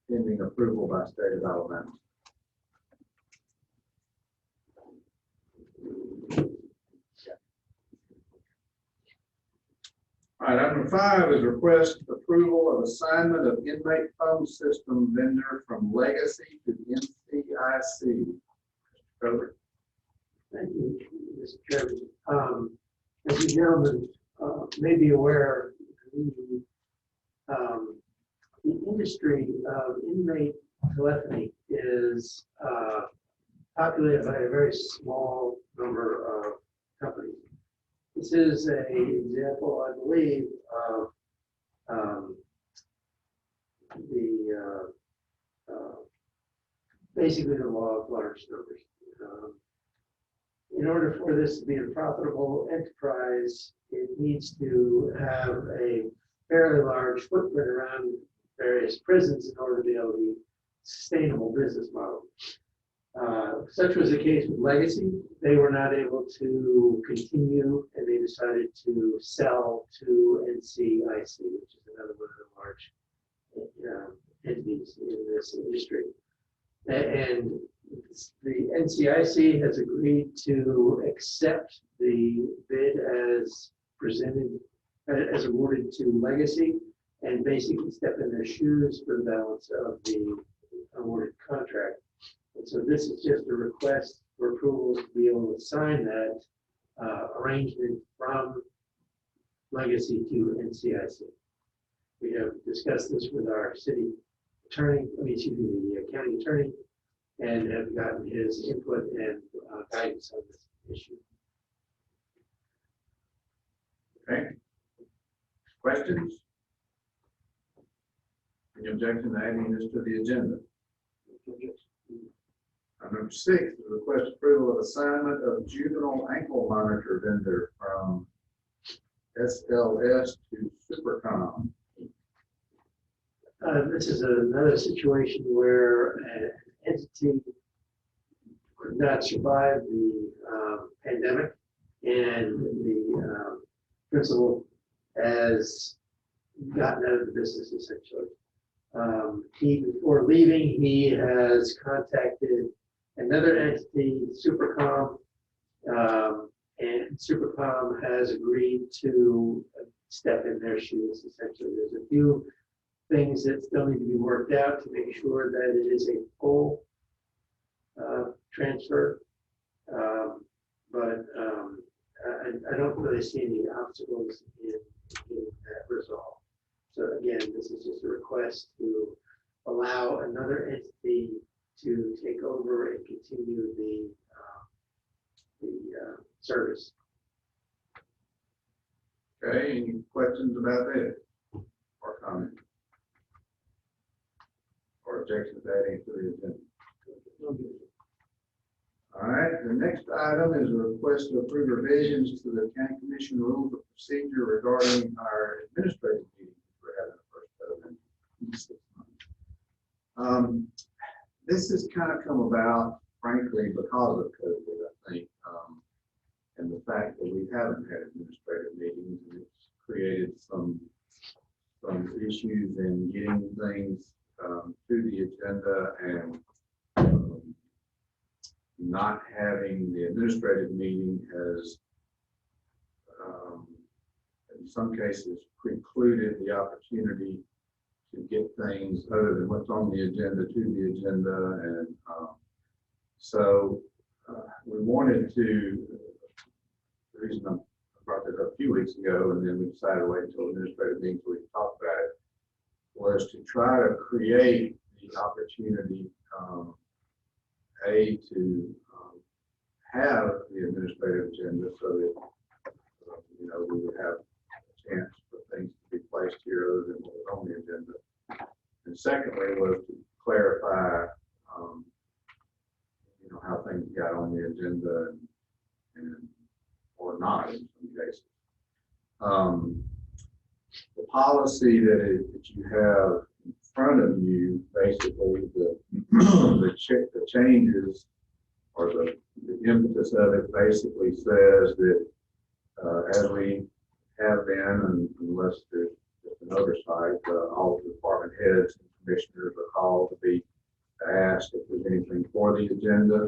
pending approval by state of Alabama. All right, item 5 is request approval of assignment of inmate phone system vendor from Legacy to NCIC. Over. Thank you, Mr. Chairman. As you gentlemen may be aware, the industry of inmate telephony is populated by a very small number of companies. This is an example, I believe, of basically the law of large numbers. In order for this to be a profitable enterprise, it needs to have a fairly large footprint around various prisons in order to be able to be a sustainable business model. Such was the case with Legacy. They were not able to continue, and they decided to sell to NCIC, which is another one of the large entities in this industry. And the NCIC has agreed to accept the bid as presented, as awarded to Legacy, and basically step in their shoes for the balance of the awarded contract. And so this is just a request for approval to be able to sign that arrangement from Legacy to NCIC. We have discussed this with our city attorney, the county attorney, and have gotten his input and guidance on this issue. Okay. Questions? Any objection to adding this to the agenda? Number 6 is request approval of assignment of juvenile ankle monitor vendor from SLS to Supercom. This is another situation where an entity could not survive the pandemic, and the principal has gotten out of the business essentially. Before leaving, he has contacted another entity, Supercom, and Supercom has agreed to step in their shoes essentially. There's a few things that still need to be worked out to make sure that it is a full transfer. But I don't really see any obstacles in that resolve. So again, this is just a request to allow another entity to take over and continue the service. Okay, any questions about that or comments? Or objections to adding to the agenda? All right, the next item is a request to approve revisions to the county commission rules of procedure regarding our administrative meetings we're having the first of them. This has kind of come about, frankly, because of COVID, I think, and the fact that we haven't had administrative meetings, and it's created some issues in getting things to the agenda, and not having the administrative meeting has, in some cases, precluded the opportunity to get things other than what's on the agenda to the agenda. And so we wanted to, the reason I brought that up a few weeks ago, and then we decided to wait until administrative meeting so we could talk about it, was to try to create the opportunity, to have the administrative agenda so that, we would have a chance for things to be placed here other than what was on the agenda. And secondly was to clarify, how things got on the agenda and or not in some cases. The policy that you have in front of you, basically the changes or the impetus of it basically says that as we have been, and unless there's just an oversight, all the department heads and commissioners are called to be asked if there's anything for the agenda.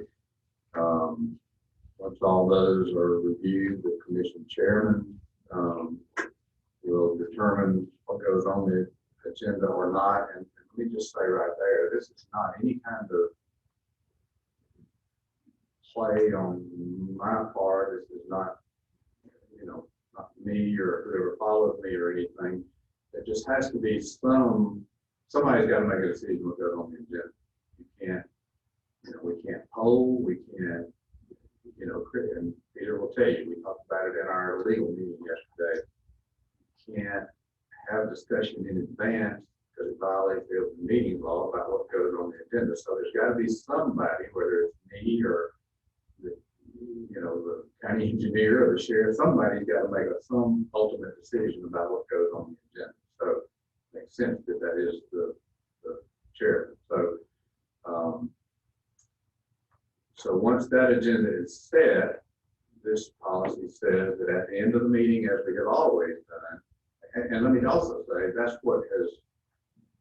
Once all those are reviewed, the commission chairman will determine what goes on the agenda or not. And let me just say right there, this is not any kind of play on my part. This is not, not me or whoever follows me or anything. It just has to be somebody's got to make a decision what goes on the agenda. You can't, we can't poll, we can't, and Peter will tell you, we talked about it in our legal meeting yesterday. You can't have discussion in advance because it violates the open meeting law about what goes on the agenda. So there's got to be somebody, whether it's me or the county engineer or the sheriff, somebody's got to make some ultimate decision about what goes on the agenda. So it makes sense that is the chairman. So once that agenda is set, this policy says that at the end of the meeting, as we have always done, and let me also say,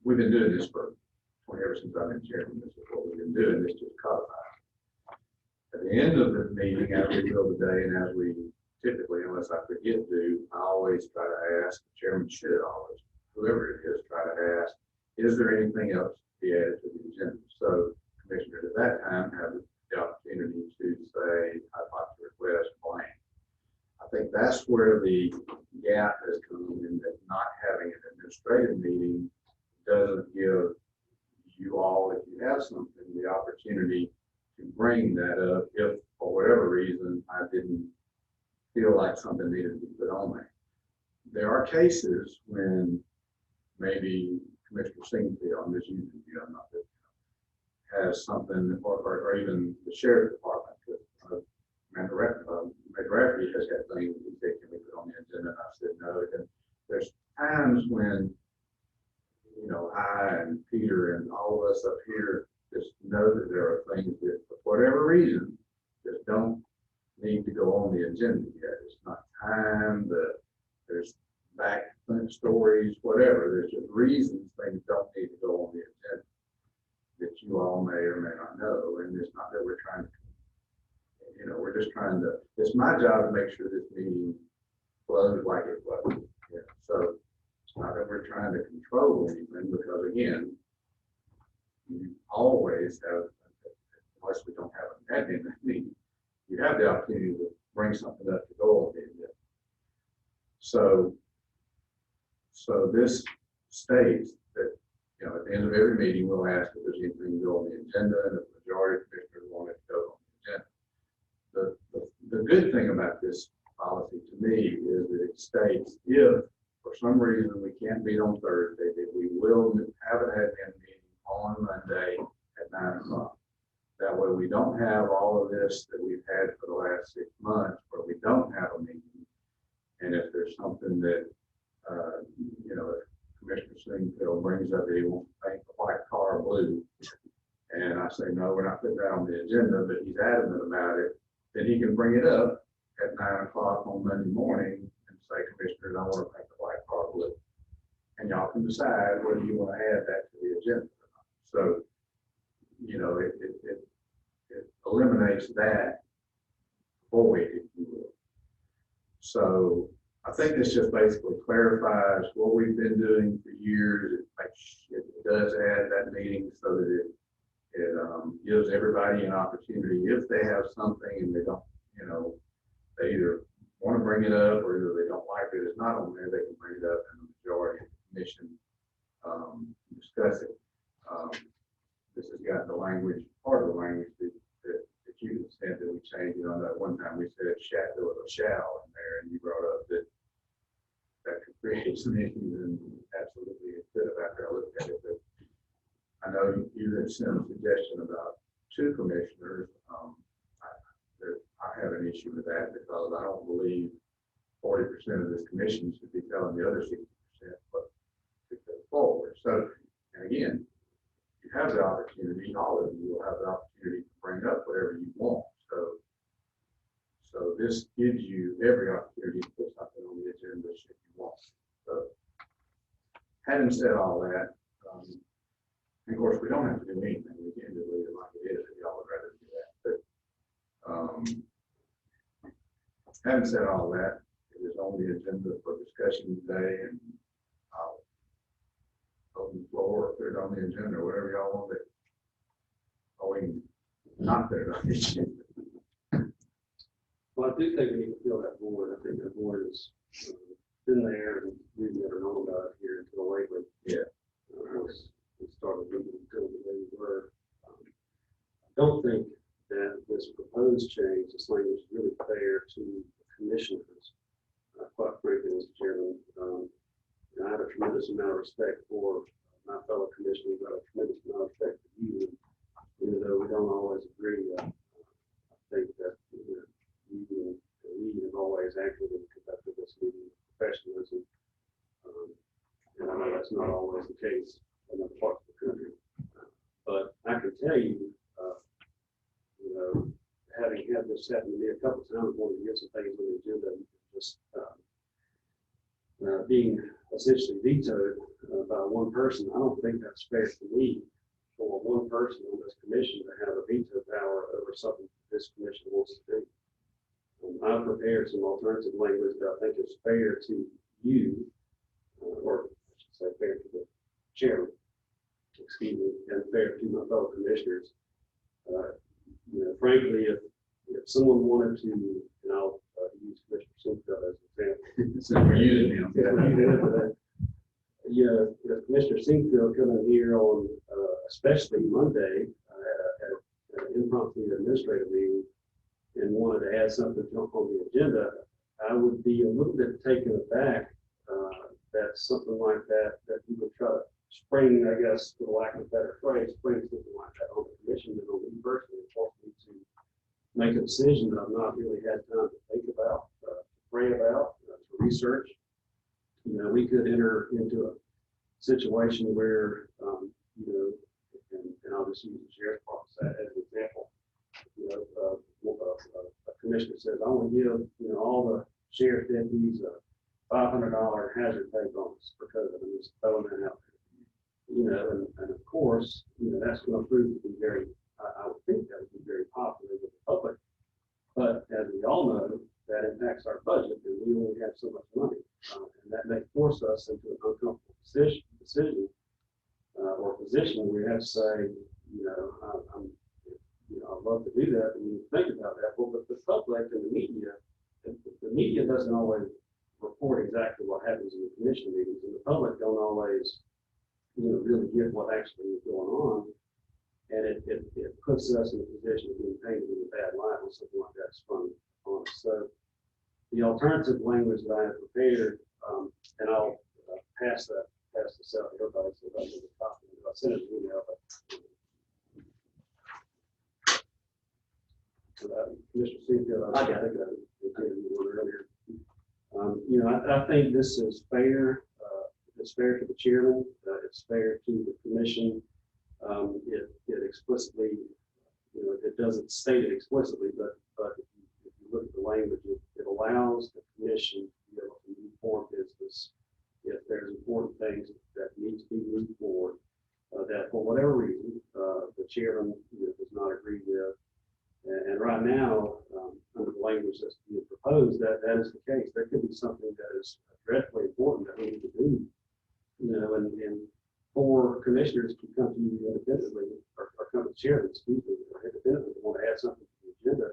we've been doing this ever since I've been chairman, this is what we've been doing, this just codified. At the end of the meeting, as we go today, and as we typically, unless I forget to, I always try to ask, the chairman should always, whoever it is, try to ask, is there anything else to be added to the agenda? So commissioners at that time have the opportunity to say, I'd like to request blank. I think that's where the gap has come in, that not having an administrative meeting doesn't give you all, if you have something, the opportunity to bring that up if, for whatever reason, I didn't feel like something needed to be put on there. There are cases when maybe Commissioner Singfield, I'm just using you, I'm not, has something, or even the sheriff's department. Major Rafferty has got things that he said, can we put on the agenda? And I said, no. And there's times when, I and Peter and all of us up here just know that there are things that, for whatever reason, just don't need to go on the agenda yet. It's not time, there's back stories, whatever. There's just reasons things don't need to go on the agenda that you all may or may not know. And it's not that we're trying to, we're just trying to, it's my job to make sure this meeting flows like it flows. Yeah. So it's not that we're trying to control anything, because again, you always have, unless we don't have an admin meeting, you have the opportunity to bring something up to go on the agenda. So this states that, at the end of every meeting, we'll ask if there's anything to go on the agenda, and if the majority of commissioners want it to go on the agenda. The good thing about this policy to me is that it states, if for some reason we can't meet on Thursday, that we will have an admin meeting on Monday at 9 o'clock. That way we don't have all of this that we've had for the last 6 months where we don't have a meeting. And if there's something that, if Commissioner Singfield brings up that he wants to paint the white car blue, and I say, no, we're not putting that on the agenda, but he's adamant about it, then he can bring it up at 9 o'clock on Monday morning and say, Commissioners, I want to paint the white car blue. And y'all can decide whether you want to add that to the agenda or not. So, it eliminates that void, if you will. So I think this just basically clarifies what we've been doing for years. It does add that meeting so that it gives everybody an opportunity, if they have something and they don't, they either want to bring it up or either they don't like it, it's not on there, they can bring it up and the majority of the commission discuss it. This has got the language, part of the language that you said that we changed it. I know put shall in there, and you brought up that that could create some issues, and absolutely it could have after I looked at it, but I know you had sent a suggestion about 2 commissioners. I have an issue with that because I don't believe 40% of this commission should be telling the other 60% what to go forward. So, and again, you have the opportunity, all of you will have the opportunity to bring up whatever you want. So this gives you every opportunity to put something on the agenda if you want. So having said all that, and of course, we don't have to do anything. We can just leave it like it is if y'all would rather do that. But having said all that, it is on the agenda for discussion today, and I'll open the floor or put it on the agenda, or whatever y'all want to do. Or we can not put it on the agenda. Well, I do think we need to fill that board. I think that board has been there, and we've never known about it here until lately. Yeah. We started moving until the way we were. I don't think that this proposed change, this language, is really fair to the commissioners. Quite frankly, Mr. Chairman, I have a tremendous amount of respect for my fellow commissioners. I have a tremendous amount of respect for you, even though we don't always agree. I think that we have always acted and conducted this meeting with professionalism. And I know that's not always the case in other parts of the country. But I can tell you, having had this happen to me a couple of times, wanting to get some things on the agenda, and just being essentially vetoed by one person, I don't think that's fair to me for one person on this commission to have a veto power over something this commission wants to do. I've prepared some alternative language that I think is fair to you, or I should say fair to the chairman, excuse me, and fair to my fellow commissioners. Frankly, if someone wanted to, and I'll use Commissioner Sinkfield as an example. So we're using him. If Commissioner Sinkfield come in here on, especially Monday, at an impromptu administrative meeting, and wanted to add something on the agenda, I would be a little bit taken aback that something like that you would try to spring, I guess, for the lack of a better phrase, spring something like that on the commission and on me personally, force me to make a decision that I've not really had time to think about, to pray about, to research. We could enter into a situation where, and I'll just use the sheriff's department as an example. A commissioner says, I want to give all the sheriff deputies a $500 hazard pay bonus because of them, just throwing that out there. And of course, that's going to prove to be very, I would think that would be very popular with the public. But as we all know, that impacts our budget, and we only have so much money, and that may force us into an uncomfortable decision or position where we have to say, I'd love to do that, and you think about that. Well, but the public and the media doesn't always report exactly what happens in the commission meetings, and the public don't always, really get what actually is going on, and it puts us in a position of being painted in a bad light when something like that's sprung on us. So the alternative language that I have prepared, and I'll pass this out to everybody so that I can copy it. I sent it to email, but Mr. Sinkfield, I think I did one earlier. I think this is fair. It's fair to the chairman. It's fair to the commission. It explicitly, it doesn't state it explicitly, but if you look at the language, it allows the commission to be able to move forward business if there's important things that need to be moved forward that for whatever reason the chairman does not agree with. And right now, under the language that's being proposed, that is the case. There could be something that is dreadfully important that we need to do, and 4 commissioners can come to you independently, or come to the chairman, excuse me, or independently want to add something to the agenda,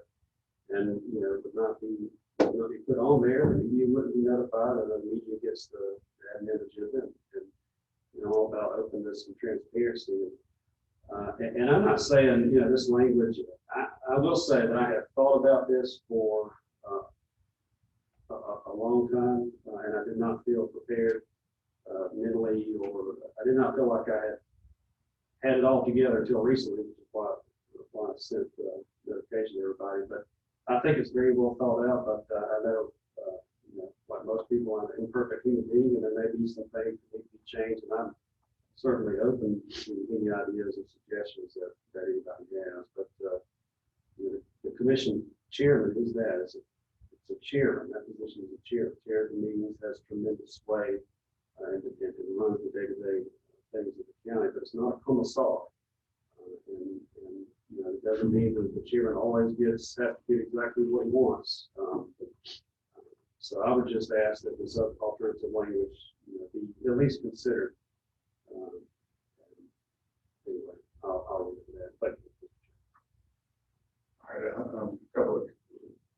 and would not be put on there. The media wouldn't be notified, and the media gets the admin agenda, and all about openness and transparency. And I'm not saying this language. I will say that I have thought about this for long time, and I did not feel prepared mentally, or I did not feel like I had it all together until recently, which is why I sent notification to everybody. But I think it's very well thought out, but I know, like most people, I'm an imperfect human being, and there may be some things that need to be changed, and I'm certainly open to any ideas and suggestions that anybody has. But the commission chairman is that. It's a chairman. That position is a chair. Chair of the meetings has tremendous sway and runs the day-to-day things of the county, but it's not a commissar. And it doesn't mean that the chairman always has to get exactly what he wants. So I would just ask that this alternative language be at least considered. Anyway, I'll leave it at that. All right, a couple of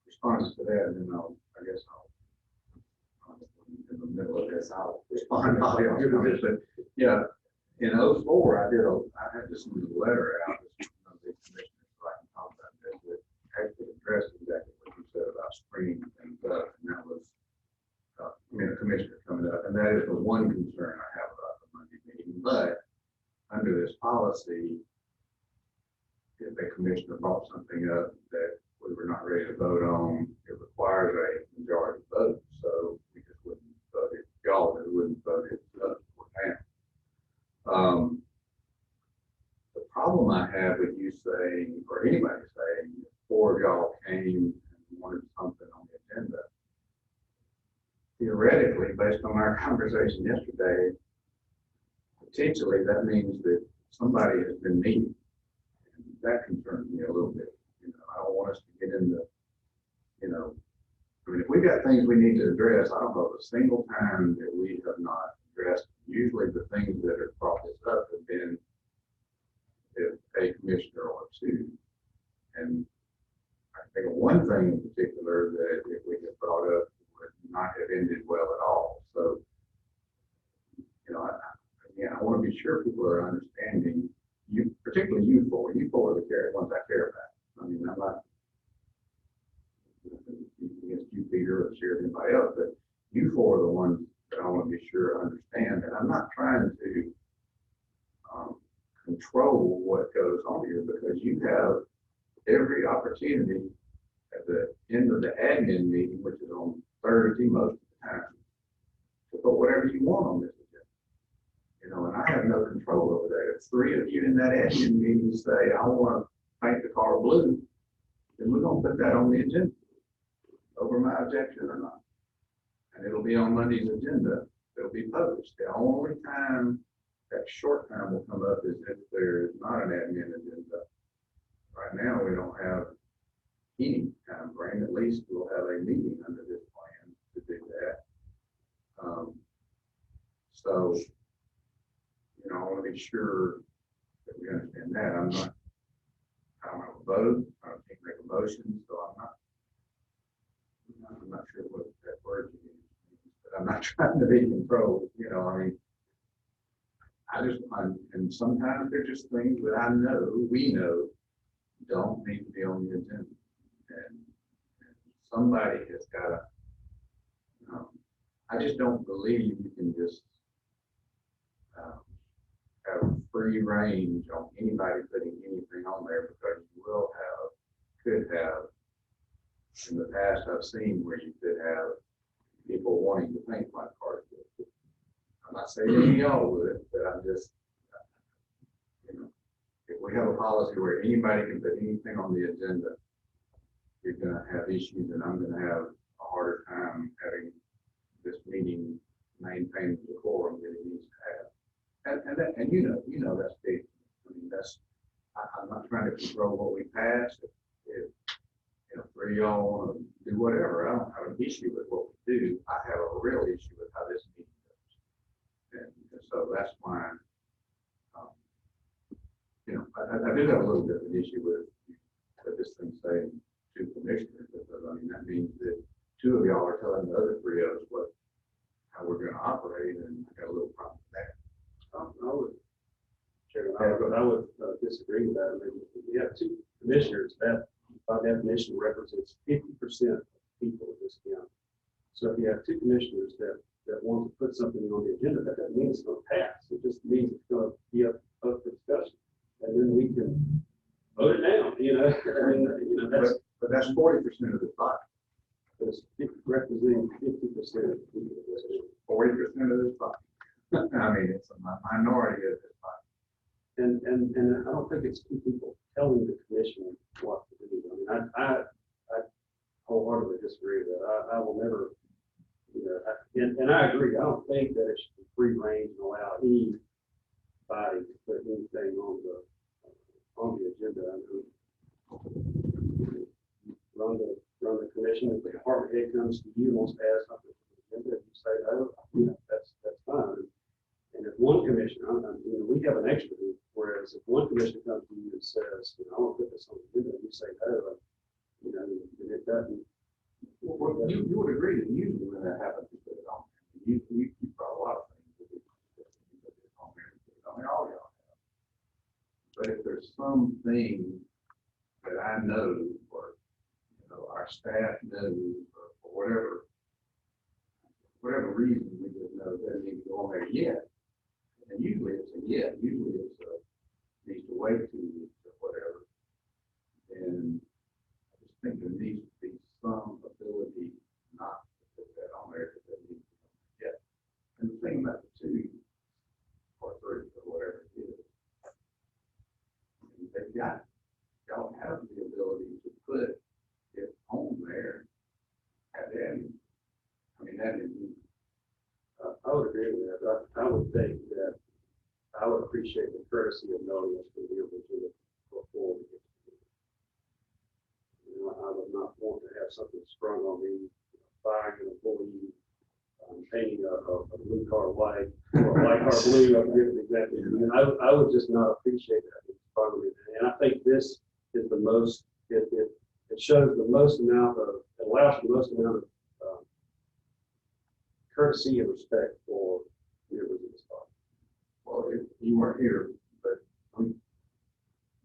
responses to that, and then I guess in the middle of this, I'll respond. But yeah, in '04, I had to send a letter out to some of the commissioners, so I can talk about this, that actually addressed exactly what you said about screening and that was, a commissioner coming up, and that is the one concern I have about the Monday meeting. But under this policy, if a commissioner brought something up that we were not ready to vote on, it requires a majority vote. So we just wouldn't vote it. Y'all wouldn't vote it for now. The problem I have with you saying, or anybody saying, four of y'all came and wanted something on the agenda, theoretically, based on our conversation yesterday, potentially that means that somebody has been meeting. And that concerns me a little bit. I don't want us to get into, if we got things we need to address, I don't know of a single time that we have not addressed. Usually the things that have brought this up have been if a commissioner or two. And I think of one thing in particular that if we had brought up would not have ended well at all. So, I want to be sure people are understanding, particularly you four are the ones I care about. I mean, I'm not against you, Peter, or Sheriff, anybody else, but you four are the ones that I want to be sure understand. And I'm not trying to control what goes on here, because you have every opportunity at the end of the admin meeting, which is on Thursday most of the time, to put whatever you want on this agenda. And I have no control over that. If three of you in that admin meeting say, I want to paint the car blue, then we're going to put that on the agenda, over my objection or not. And it'll be on Monday's agenda. It'll be published. The only time that short time will come up is if there is not an admin agenda. Right now, we don't have any time frame. At least we'll have a meeting under this plan to do that. So, I want to be sure that we understand that. I don't have a vote. I can't make a motion, so I'm not sure what that word you use, but I'm not trying to be controlled. And sometimes they're just things that we know, don't need to be on the agenda. And somebody has got to, I just don't believe you can just have free range on anybody putting anything on there, because you could have, in the past I've seen where you could have people wanting to paint my cars. I'm not saying any of y'all would, but I'm just, if we have a policy where anybody can put anything on the agenda, you're going to have issues, and I'm going to have a harder time having this meeting maintain the decorum that it needs to have. And that's big. I'm not trying to control what we pass. If three of y'all want to do whatever, I don't have an issue with what we do. I have a real issue with how this meeting goes. And so that's why, I do have a little bit of an issue with this thing saying two commissioners, because that means that two of y'all are telling the other three of us how we're going to operate, and I got a little problem with that. I would disagree with that. We have two commissioners that, by definition, represents 50% of people in this county. So if you have two commissioners that want to put something on the agenda, that doesn't mean it's gonna pass. It just means it's gonna be up for discussion. And then we can vote it down, I mean, that's, But that's 40% of the body, that's representing 50% of the 40% of this body. I mean, it's a minority of this body. And I don't think it's two people telling the commission what to do. I mean, I wholeheartedly disagree with that. I will never, and I agree. I don't think that it should be free range and allow anybody to put anything on the agenda. I mean, run the commission. If the department head comes to you and wants to add something to the agenda, you say, oh, that's fine. And if one commissioner, we have an extra group, whereas if one commissioner comes to you and says, I want to put this on the agenda, and you say, no, and it doesn't. Well, you would agree that usually when that happens, you put it on. You brought a lot of things that you put it on there. I mean, all y'all have. But if there's something that I know, or, our staff knows, or for whatever reason, we just know it doesn't need to go on there yet. And usually it's a yet, usually it's needs to wait 2 weeks or whatever. And I just think there needs to be some ability not to put that on there because it needs to go yet. And the thing about the 2 or 3 or whatever it is, y'all have the ability to put it on there at any. I mean, that is. I would agree with that. I would think that I would appreciate the courtesy of knowing us to be able to do it before we get to it. I would not want to have something sprung on me, firing an employee, painting a blue car white or a white car blue. I'm giving exactly. And I would just not appreciate that. And I think this is the most. It shows the most amount of. It allows for the most amount of courtesy and respect for members of this body. Well, you weren't here, but the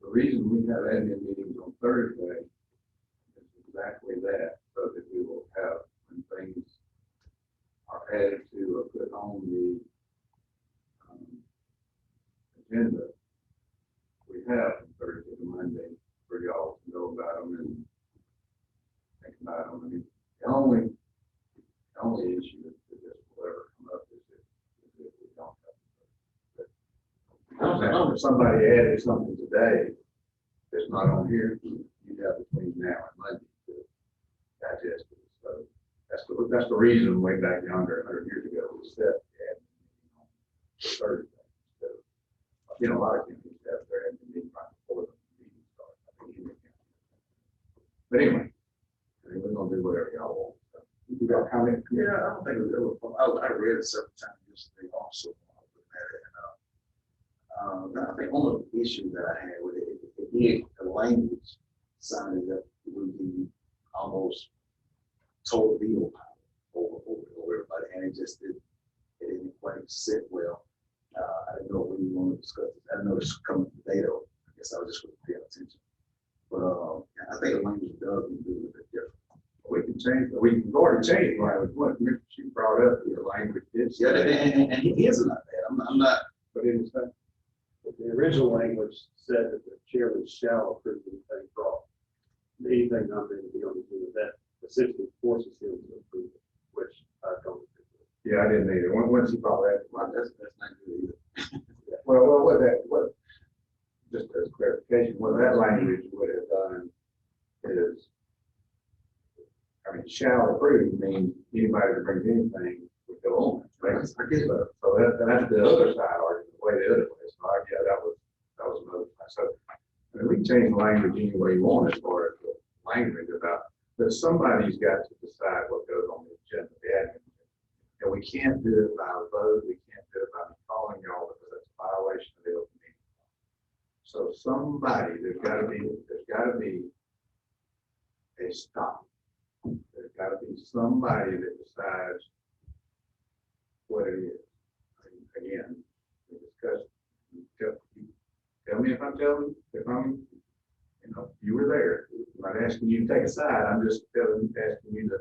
reason we have admin meetings on Thursday is exactly that, so that we will have, when things are added to or put on the agenda, we have from Thursday to Monday for y'all to know about them and think about them. I mean, the only issue that this will ever come up is if we don't have it. I don't know if somebody added something today that's not on here, you'd have between now and Monday to digest it. So that's the reason way back yonder 100 years ago we set the admin meeting on Thursday. So, a lot of companies have their admin meeting right before the meeting starts. But anyway, we're gonna do whatever y'all want. You got a comment? Yeah, I don't think it was, I read it several times yesterday also. I think one of the issues that I had with it, the language sounded that it would be almost total veto power over everybody, and it didn't quite sit well. I didn't know what you want to discuss. I didn't know this was coming from data. I guess I was just going to pay attention. But I think the language does need to be a little bit different. We can change, we've already changed language. What she brought up, the language did say. Yeah, and he is not bad. I'm not. But it was that. But the original language said that the chairman shall approve anything brought. Anything not being to be on the agenda, that essentially forces him to approve it, which I don't agree with. Yeah, I didn't either. Once he brought that, That's not good either. what, just as clarification, what that language would have done is, I mean, shall approve means anybody that brings anything would go on. Right? So that's the other side argument, the way the other way. So that was another side. So I mean, we can change the language any way you want as far as the language about, but somebody's got to decide what goes on the agenda, the admin agenda. And we can't do it by a vote. We can't do it by me calling y'all because that's a violation of the open meeting law. So there's got to be a stop. There's got to be somebody that decides what it is. Again, we discussed. Tell me if I'm telling, you were there. I'm not asking you to take a side. I'm just asking you to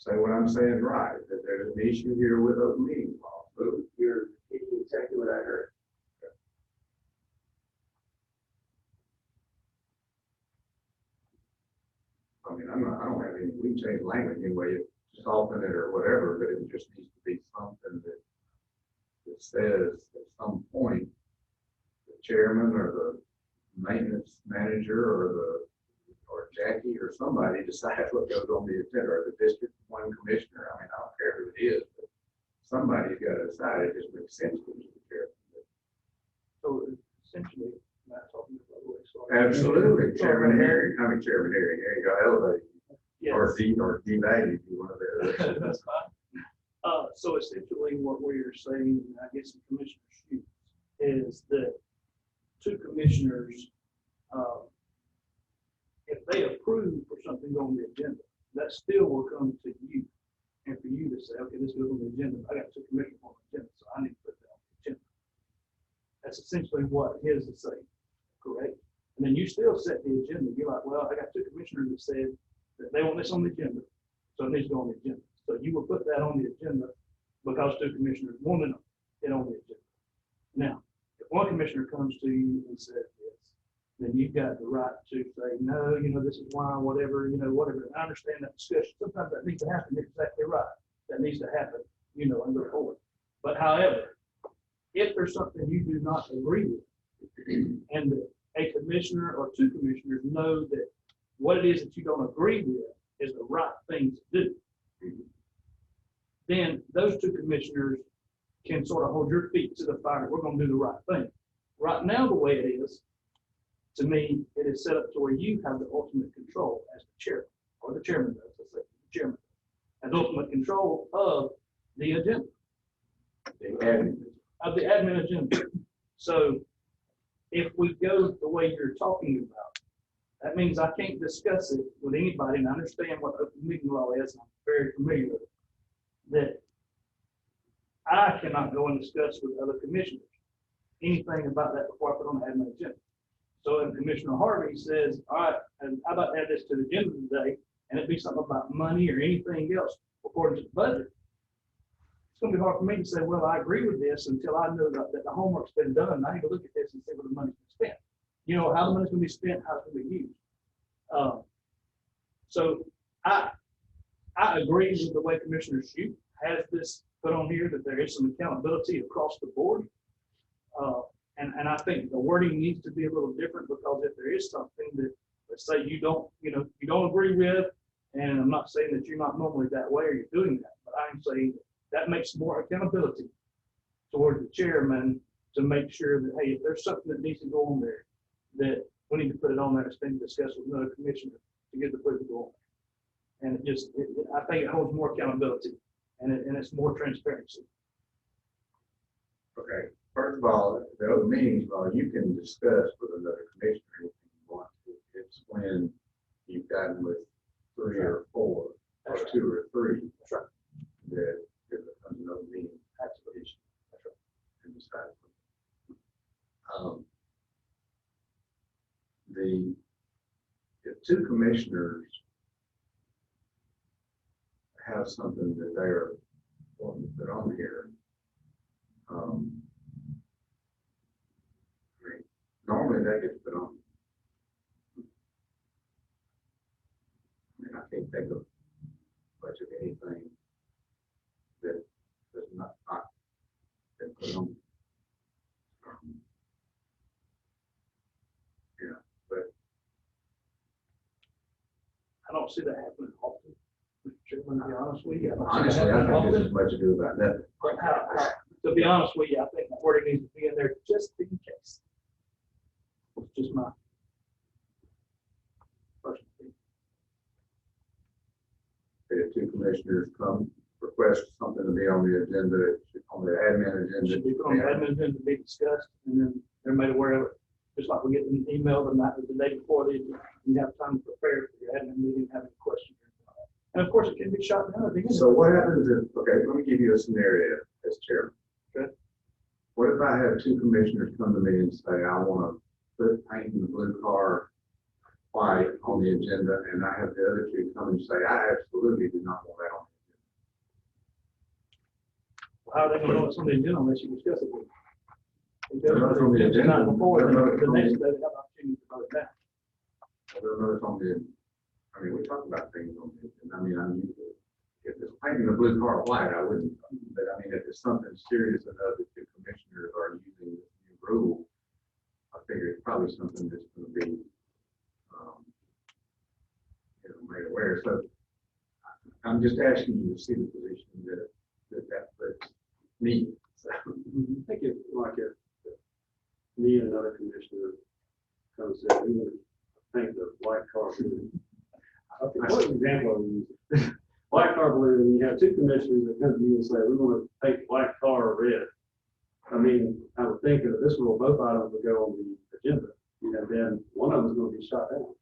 say what I'm saying right, that there's an issue here with open meeting law. You're getting exactly what I heard. I mean, I don't have any, we can change language anyway, soften it or whatever, but it just needs to be something that says at some point, the chairman or the maintenance manager or Jackie or somebody decides what goes on the agenda, or the district one commissioner. I mean, I don't care who it is, but somebody's got to decide. It just makes sense to the chairman. So essentially, not talking about the way. Absolutely, Chairman Herring, there you go, elevate, or Yes, devalue, one of the that's fine. So essentially what we're saying, and I guess the commissioner's shoes, is that two commissioners, if they approve for something on the agenda, that still will come to you. And for you to say, okay, this goes on the agenda, I got two commissioners on the agenda, so I need to put that on the agenda. That's essentially what his is saying, correct? And then you still set the agenda. You're like, well, I got two commissioners that said that they want this on the agenda, so it needs to go on the agenda. So you will put that on the agenda because two commissioners wanted it on the agenda. Now, if one commissioner comes to you and says this, then you've got the right to say, no, this is why, whatever. And I understand that discussion. Sometimes that needs to happen. You're exactly right. That needs to happen, and go forward. But however, if there's something you do not agree with, and that a commissioner or two commissioners know that what it is that you don't agree with is the right thing to do, then those two commissioners can sort of hold your feet to the fire. We're going to do the right thing. Right now, the way it is, to me, it is set up to where you have the ultimate control as the chairman, or the chairman does, let's say, the chairman, has ultimate control of the agenda, of the admin agenda. So if we go the way you're talking about, that means I can't discuss it with anybody, and I understand what open meeting law is, and I'm very familiar with it, that I cannot go and discuss with other commissioners anything about that before I put on the admin agenda. So if Commissioner Harvey says, all right, and how about add this to the agenda today, and it be something about money or anything else according to the budget, it's going to be hard for me to say, well, I agree with this until I know that the homework's been done. And I need to look at this and see where the money's been spent. How the money's going to be spent, how it's going to be used. So I agree with the way Commissioner Shute has this put on here, that there is some accountability across the board. And I think the wording needs to be a little different, because if there is something that, let's say you don't agree with, and I'm not saying that you're not normally that way or you're doing that, but I'm saying that makes more accountability toward the chairman to make sure that, hey, if there's something that needs to go on there, that we need to put it on there, it's been discussed with another commissioner to get the put it on there. And I think it holds more accountability, and it's more transparency. Okay, first of all, the open meetings law, you can discuss with another commissioner if you want to. It's when you've gotten with 3 or 4, or 2 or 3, that it becomes an open meeting. That's the issue. That's right. And decide. If 2 commissioners have something that they're wanting to put on here, normally that gets put on. I can't think of much of anything that does not been put on. But I don't see that happening often. Mr. Chairman, to be honest with you. honestly, I think there's as much to do about that. To be honest with you, I think the wording needs to be in there just in case. It's just my personal opinion. If 2 commissioners come request something to be on the agenda, on the admin It agenda. should be put on the admin agenda to be discussed, and then they're made aware of it. Just like we get an email the day before the agenda, you have time to prepare for your admin meeting, have any questions. And of course, it can be shot down at the end. So what happens if, okay, let me give you a scenario as chairman. Okay. What if I have 2 commissioners come to me and say, I want to put painting the blue car white on the agenda, and I have the other 2 come and say, I absolutely do not want that on the How are they gonna know it's on the agenda unless you discuss it with them? It goes It's on the the night agenda. before, and It's the on next the- day, they have an opportunity to vote it down. I don't know if I'm good. I mean, we talk about things on this, and I mean, I'm used to it. If it's painting a blue car white, I wouldn't, but I mean, if it's something serious enough that the commissioners are using this new rule, I figure it's probably something that's gonna be, made aware. So I'm just asking you to see the position that puts me. So, I think if, like, if me and another commissioner comes in, we would paint the white car blue. Okay, what example are we using? White car blue, and you have two commissioners that come to you and say, we want to paint the white car red. I mean, I would think that this rule, both items would go on the agenda, and then one of them is going to be shot down.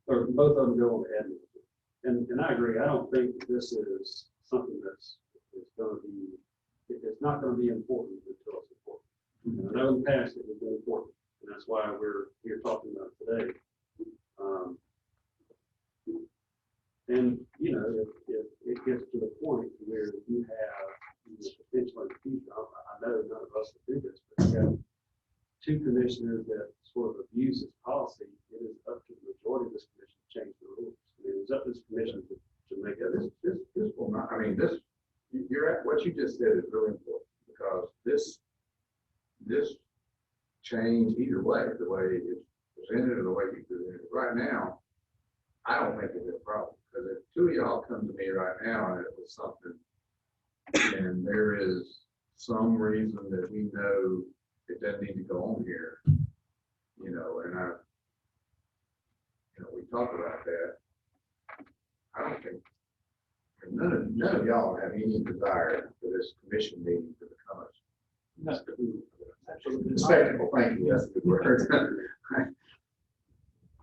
Or both of them go on the admin. And I agree, I don't think that this is something that's going to be, it's not going to be important until it's important. And I know in the past it has been important, and that's why we're here talking about it today. And, you know, if it gets to the point where you have potentially in the future, I know none of us will do this, but you have two commissioners that sort of abuse this policy, it is up to the majority of this commission to change the rules. I mean, it's up to this commission to make that. this will not, I mean, you're at, what you just said is really important, because this change either way, the way it's presented or the way you present it right now, I don't think it's a problem, because if two of y'all come to me right now and it was something, and there is some reason that we know it doesn't need to go on here, you know, and we talk about that. I don't think, none of y'all have any desire for this commission meeting to become Absolutely. a spectacle. Thank you, that's a good word.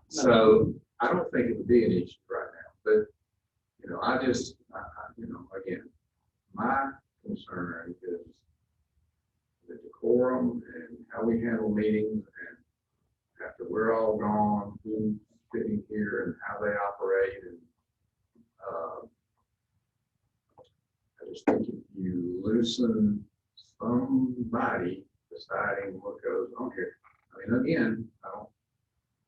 So I don't think it would be an issue right now, but, you know, I again, my concern is the decorum and how we handle meetings, and after we're all gone, who's sitting here and how they operate. And I just think if you loosen somebody deciding what goes on here, I mean, again,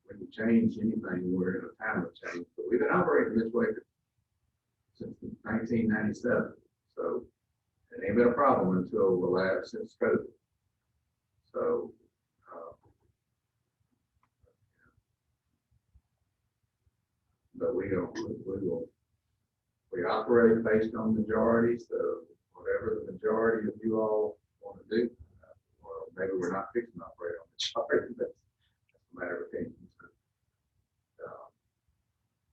when you change anything, we're in a time of change, but we've been operating this way since 1997. So it ain't been a problem until the last, since COVID. So, but we operate based on majorities, so whatever the majority of you all want to do, well, maybe we're not fixing to operate on majority, but that's a matter of opinion.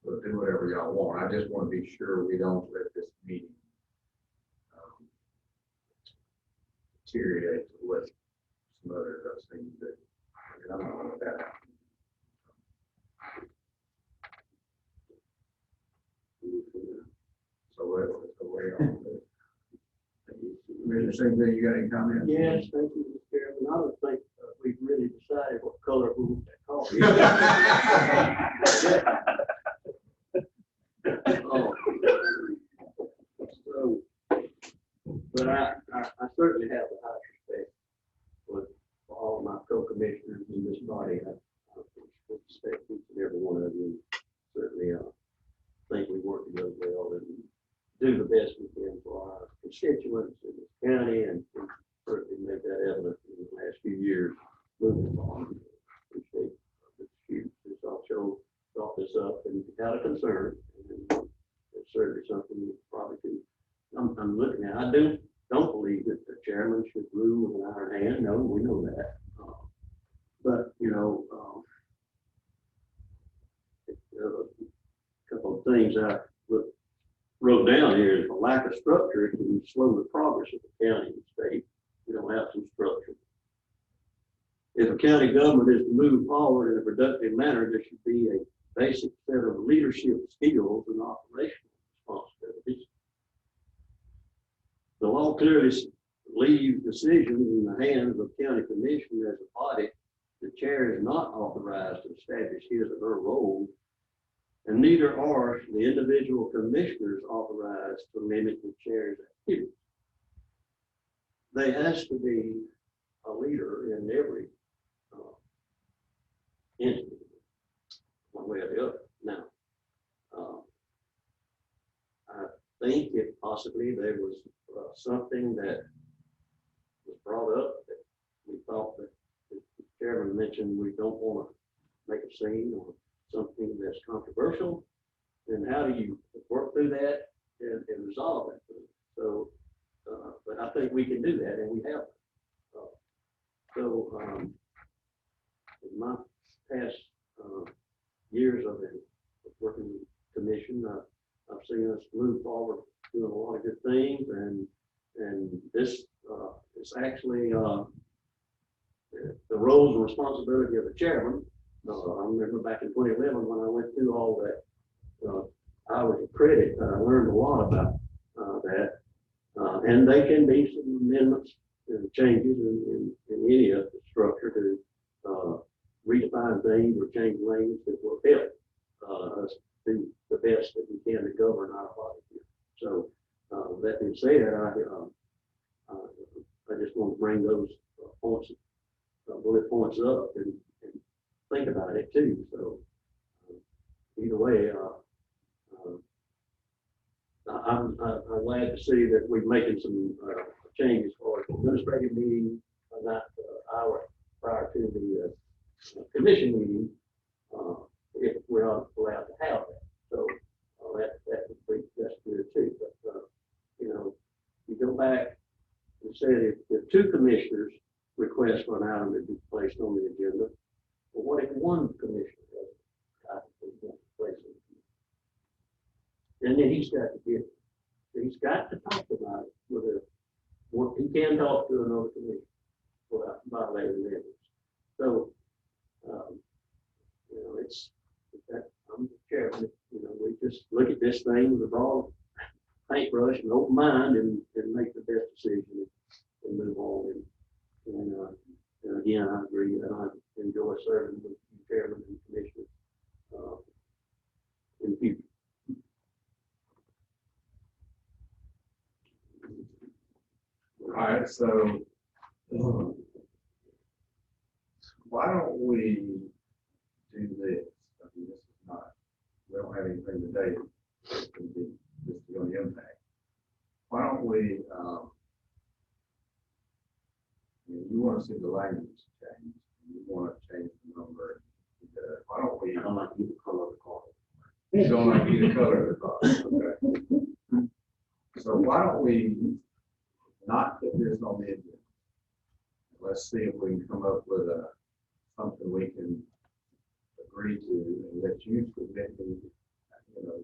So do whatever y'all want. I just want to be sure we don't let this meeting deteriorate to what some other things do. And I'm not gonna let that happen. So where y'all? Commissioner Singh, you got any comments? Yes, thank you, Mr. Chairman. I don't think we've really decided what color we want that car. So, but I certainly have the highest respect for all my co-commissioners in this body. I respect each and every one of you. Certainly, think we work together well and do the best we can for our constituents in this county, and certainly make that evident in the last few years moving on. Appreciate this also brought this up and out of concern, and it's certainly something we probably could. I'm looking at. I don't believe that the chairman should rule with an iron hand. No, we know that. But you know, a couple of things I wrote down here is the lack of structure can slow the progress of the county and state. We don't have some structure. If a county government is to move forward in a productive manner, there should be a basic set of leadership skills and operational responsibilities. The law clearly leaves decisions in the hands of county commission as a body. The chair is not authorized to establish his or her role And neither are the individual commissioners authorized to limit the chair's activities. There has to be a leader in every entity, one way or the other. Now, I think if possibly there was something that was brought up that we thought that the chairman mentioned we don't want to make a scene or something that's controversial, then how do you work through that and resolve it? So, but I think we can do that, and we have. In my past years of the working commission, I've seen us move forward doing a lot of good things, and this is actually the roles and responsibility of the chairman. I remember back in 2011 when I went through all that hours of credit, I learned a lot about that. And they can be some amendments and changes in any of the structure to redefine things or change language that will help us do the best that we can to govern our body here. So that being said, I just want to bring those points, bullet points up and think about it too. So either way, I'm glad to see that we're making some changes for the administrative meeting, not the hour prior to the commission meeting, if we're not allowed to have that. So that's good too. But you know, you go back and say if two commissioners request for an item to be placed on the agenda, well, what if one commissioner does place it? And then he's got to talk about it with he can talk to another commission without violating the ethics. So, you know, I'm the chairman, you know, we just look at this thing with a broad paintbrush and open mind and make the best decision and move on. And again, I agree that I enjoy serving with you, chairman and commissioners in the future. All right, so why don't we do this? I mean, this is not, we don't have anything today that's going to be just going to impact. Why don't we, you want to see the language change, you want to change the number. Why don't we? I don't like either color of the card. You don't like either color of the card, okay. So why don't we not put this on the agenda? Let's see if we can come up with something we can agree to and let you submit the, you know.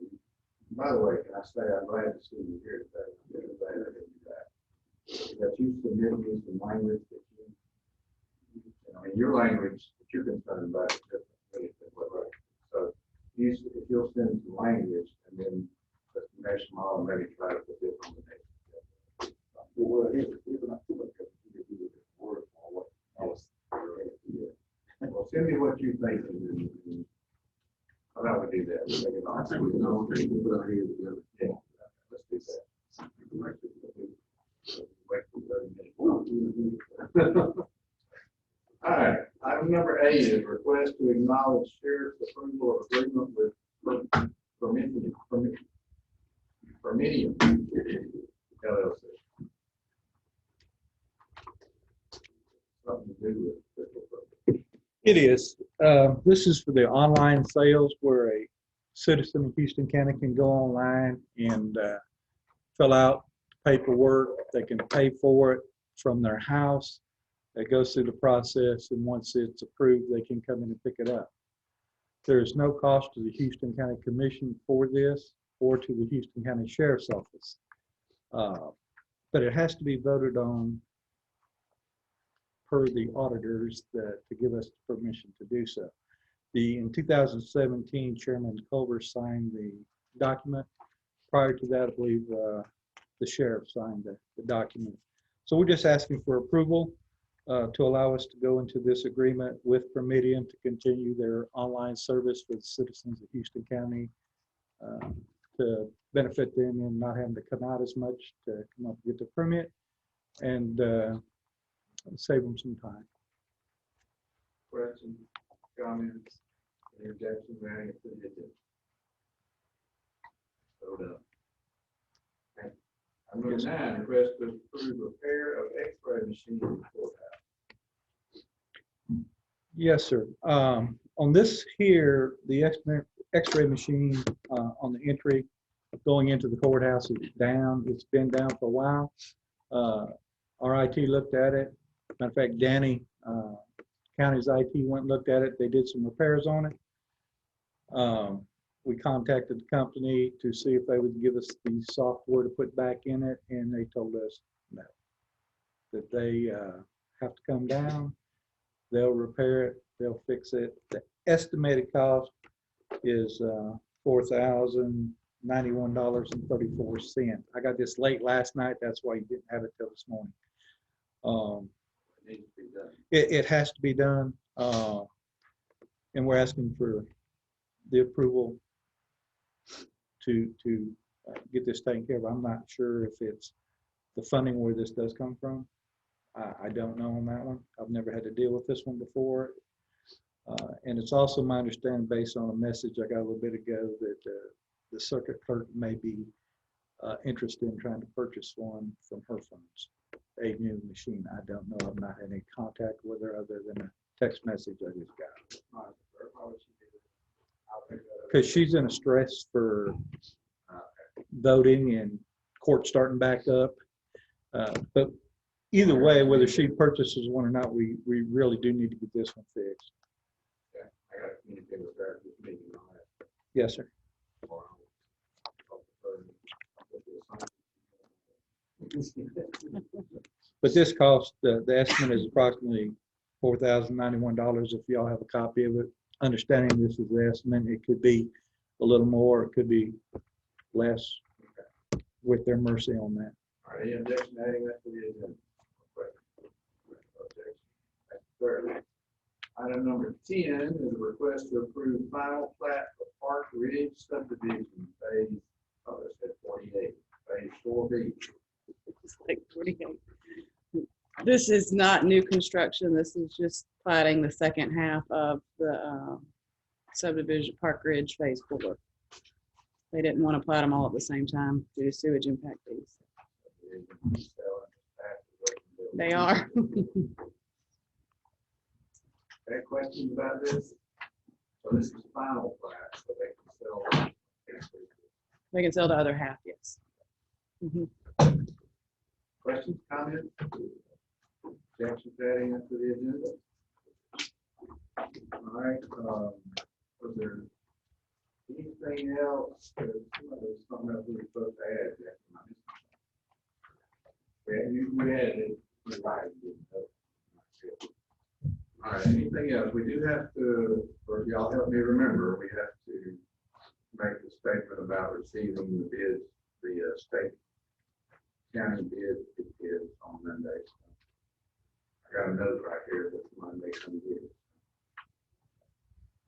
By the way, can I say I'm glad to see you here today. I'm glad to have you back. That you submit me some language that I mean, your language that you're concerned about is different than what I. So if you'll send some language and then the next model maybe try to put this on the next. Well, even I feel like word on what I was. Well, send me what you think and how about we do that? I think we know we can put our hands together. Yeah, let's do that. Wait for 30 minutes. All right, item number 8 is request to acknowledge sheriff's approval of agreement with Permidium LLC. Something to do with. It is. This is for the online sales where a citizen of Houston County can go online and fill out paperwork. They can pay for it from their house. It goes through the process, and once it's approved, they can come in and pick it up. There is no cost to the Houston County Commission for this or to the Houston County Sheriff's Office. But it has to be voted on per the auditors to give us permission to do so. In 2017, Chairman Culver signed the document. Prior to that, I believe the sheriff signed the document. So we're just asking for approval to allow us to go into this agreement with Permidian to continue their online service for the citizens of Houston County, to benefit them and not having to come out as much to come up and get the permit, and save them some time. Questions, comments, interjections, or anything to the agenda? Vote up. Okay. Item number 9, request to approve repair of X-ray machine in the courthouse. Yes, sir. On this here, the X-ray machine on the entry going into the courthouse is down. It's been down for a while. Our IT looked at it. Matter of fact, Danny, county's IT went and looked at it. They did some repairs on it. We contacted the company to see if they would give us the software to put back in it, and they told us no, that they have to come down. They'll repair it. They'll fix it. The estimated cost is $4,091.34. I got this late last night. That's why you didn't have it till this morning. It needs to be done. It has to be done, and we're asking for the approval to get this taken care of. I'm not sure if it's the funding where this does come from. I don't know on that one. I've never had to deal with this one before. And it's also my understanding, based on a message I got a little bit ago, that the circuit clerk may be interested in trying to purchase one from her funds, a new machine. I don't know. I've not had any contact with her other than a text message I just got. Because she's in a stress for voting and court starting back up. But either way, whether she purchases one or not, we really do need to get this one fixed. Okay. I got to communicate with her at this meeting on that. Yes, sir. But this cost, the estimate is approximately $4,091. If y'all have a copy of it, understanding this is the estimate, it could be a little more, it could be less, with their mercy on that. All right, any objection to adding that to the agenda? Objection. Item number 10 is a request to approve final plat of Park Ridge subdivision phase, it said 48, phase 4B. It's like 48. This is not new construction. This is just plating the second half of the subdivision Park Ridge Phase 4. They didn't want to plat them all at the same time due to sewage impact fees. They are. Any questions about this? So this is final plat, so they can sell. They can sell the other half, yes. Mhm. Questions, comments? Objections to adding that to the agenda? All right, was there anything else? There's something else we were supposed to add. Yeah, you added it. You're right, you didn't know. All right, anything else? We do have to, or y'all help me remember, we have to make a statement about receiving the bids, the state county bids on Monday. I got a note right here that Monday comes in.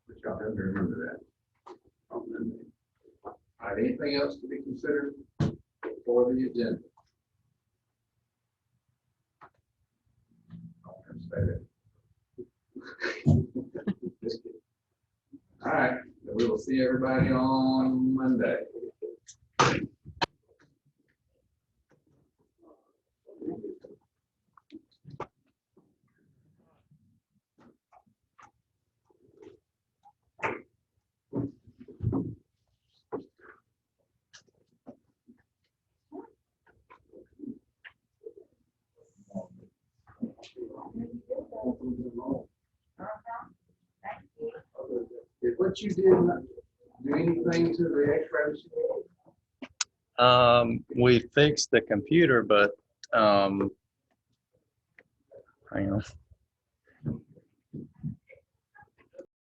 But y'all help me remember that on Monday. All right, anything else to be considered for the agenda? I'm gonna say that. All right, we will see everybody on Monday. Did what you did not do anything to the X-ray machine? We fixed the computer, but hang on.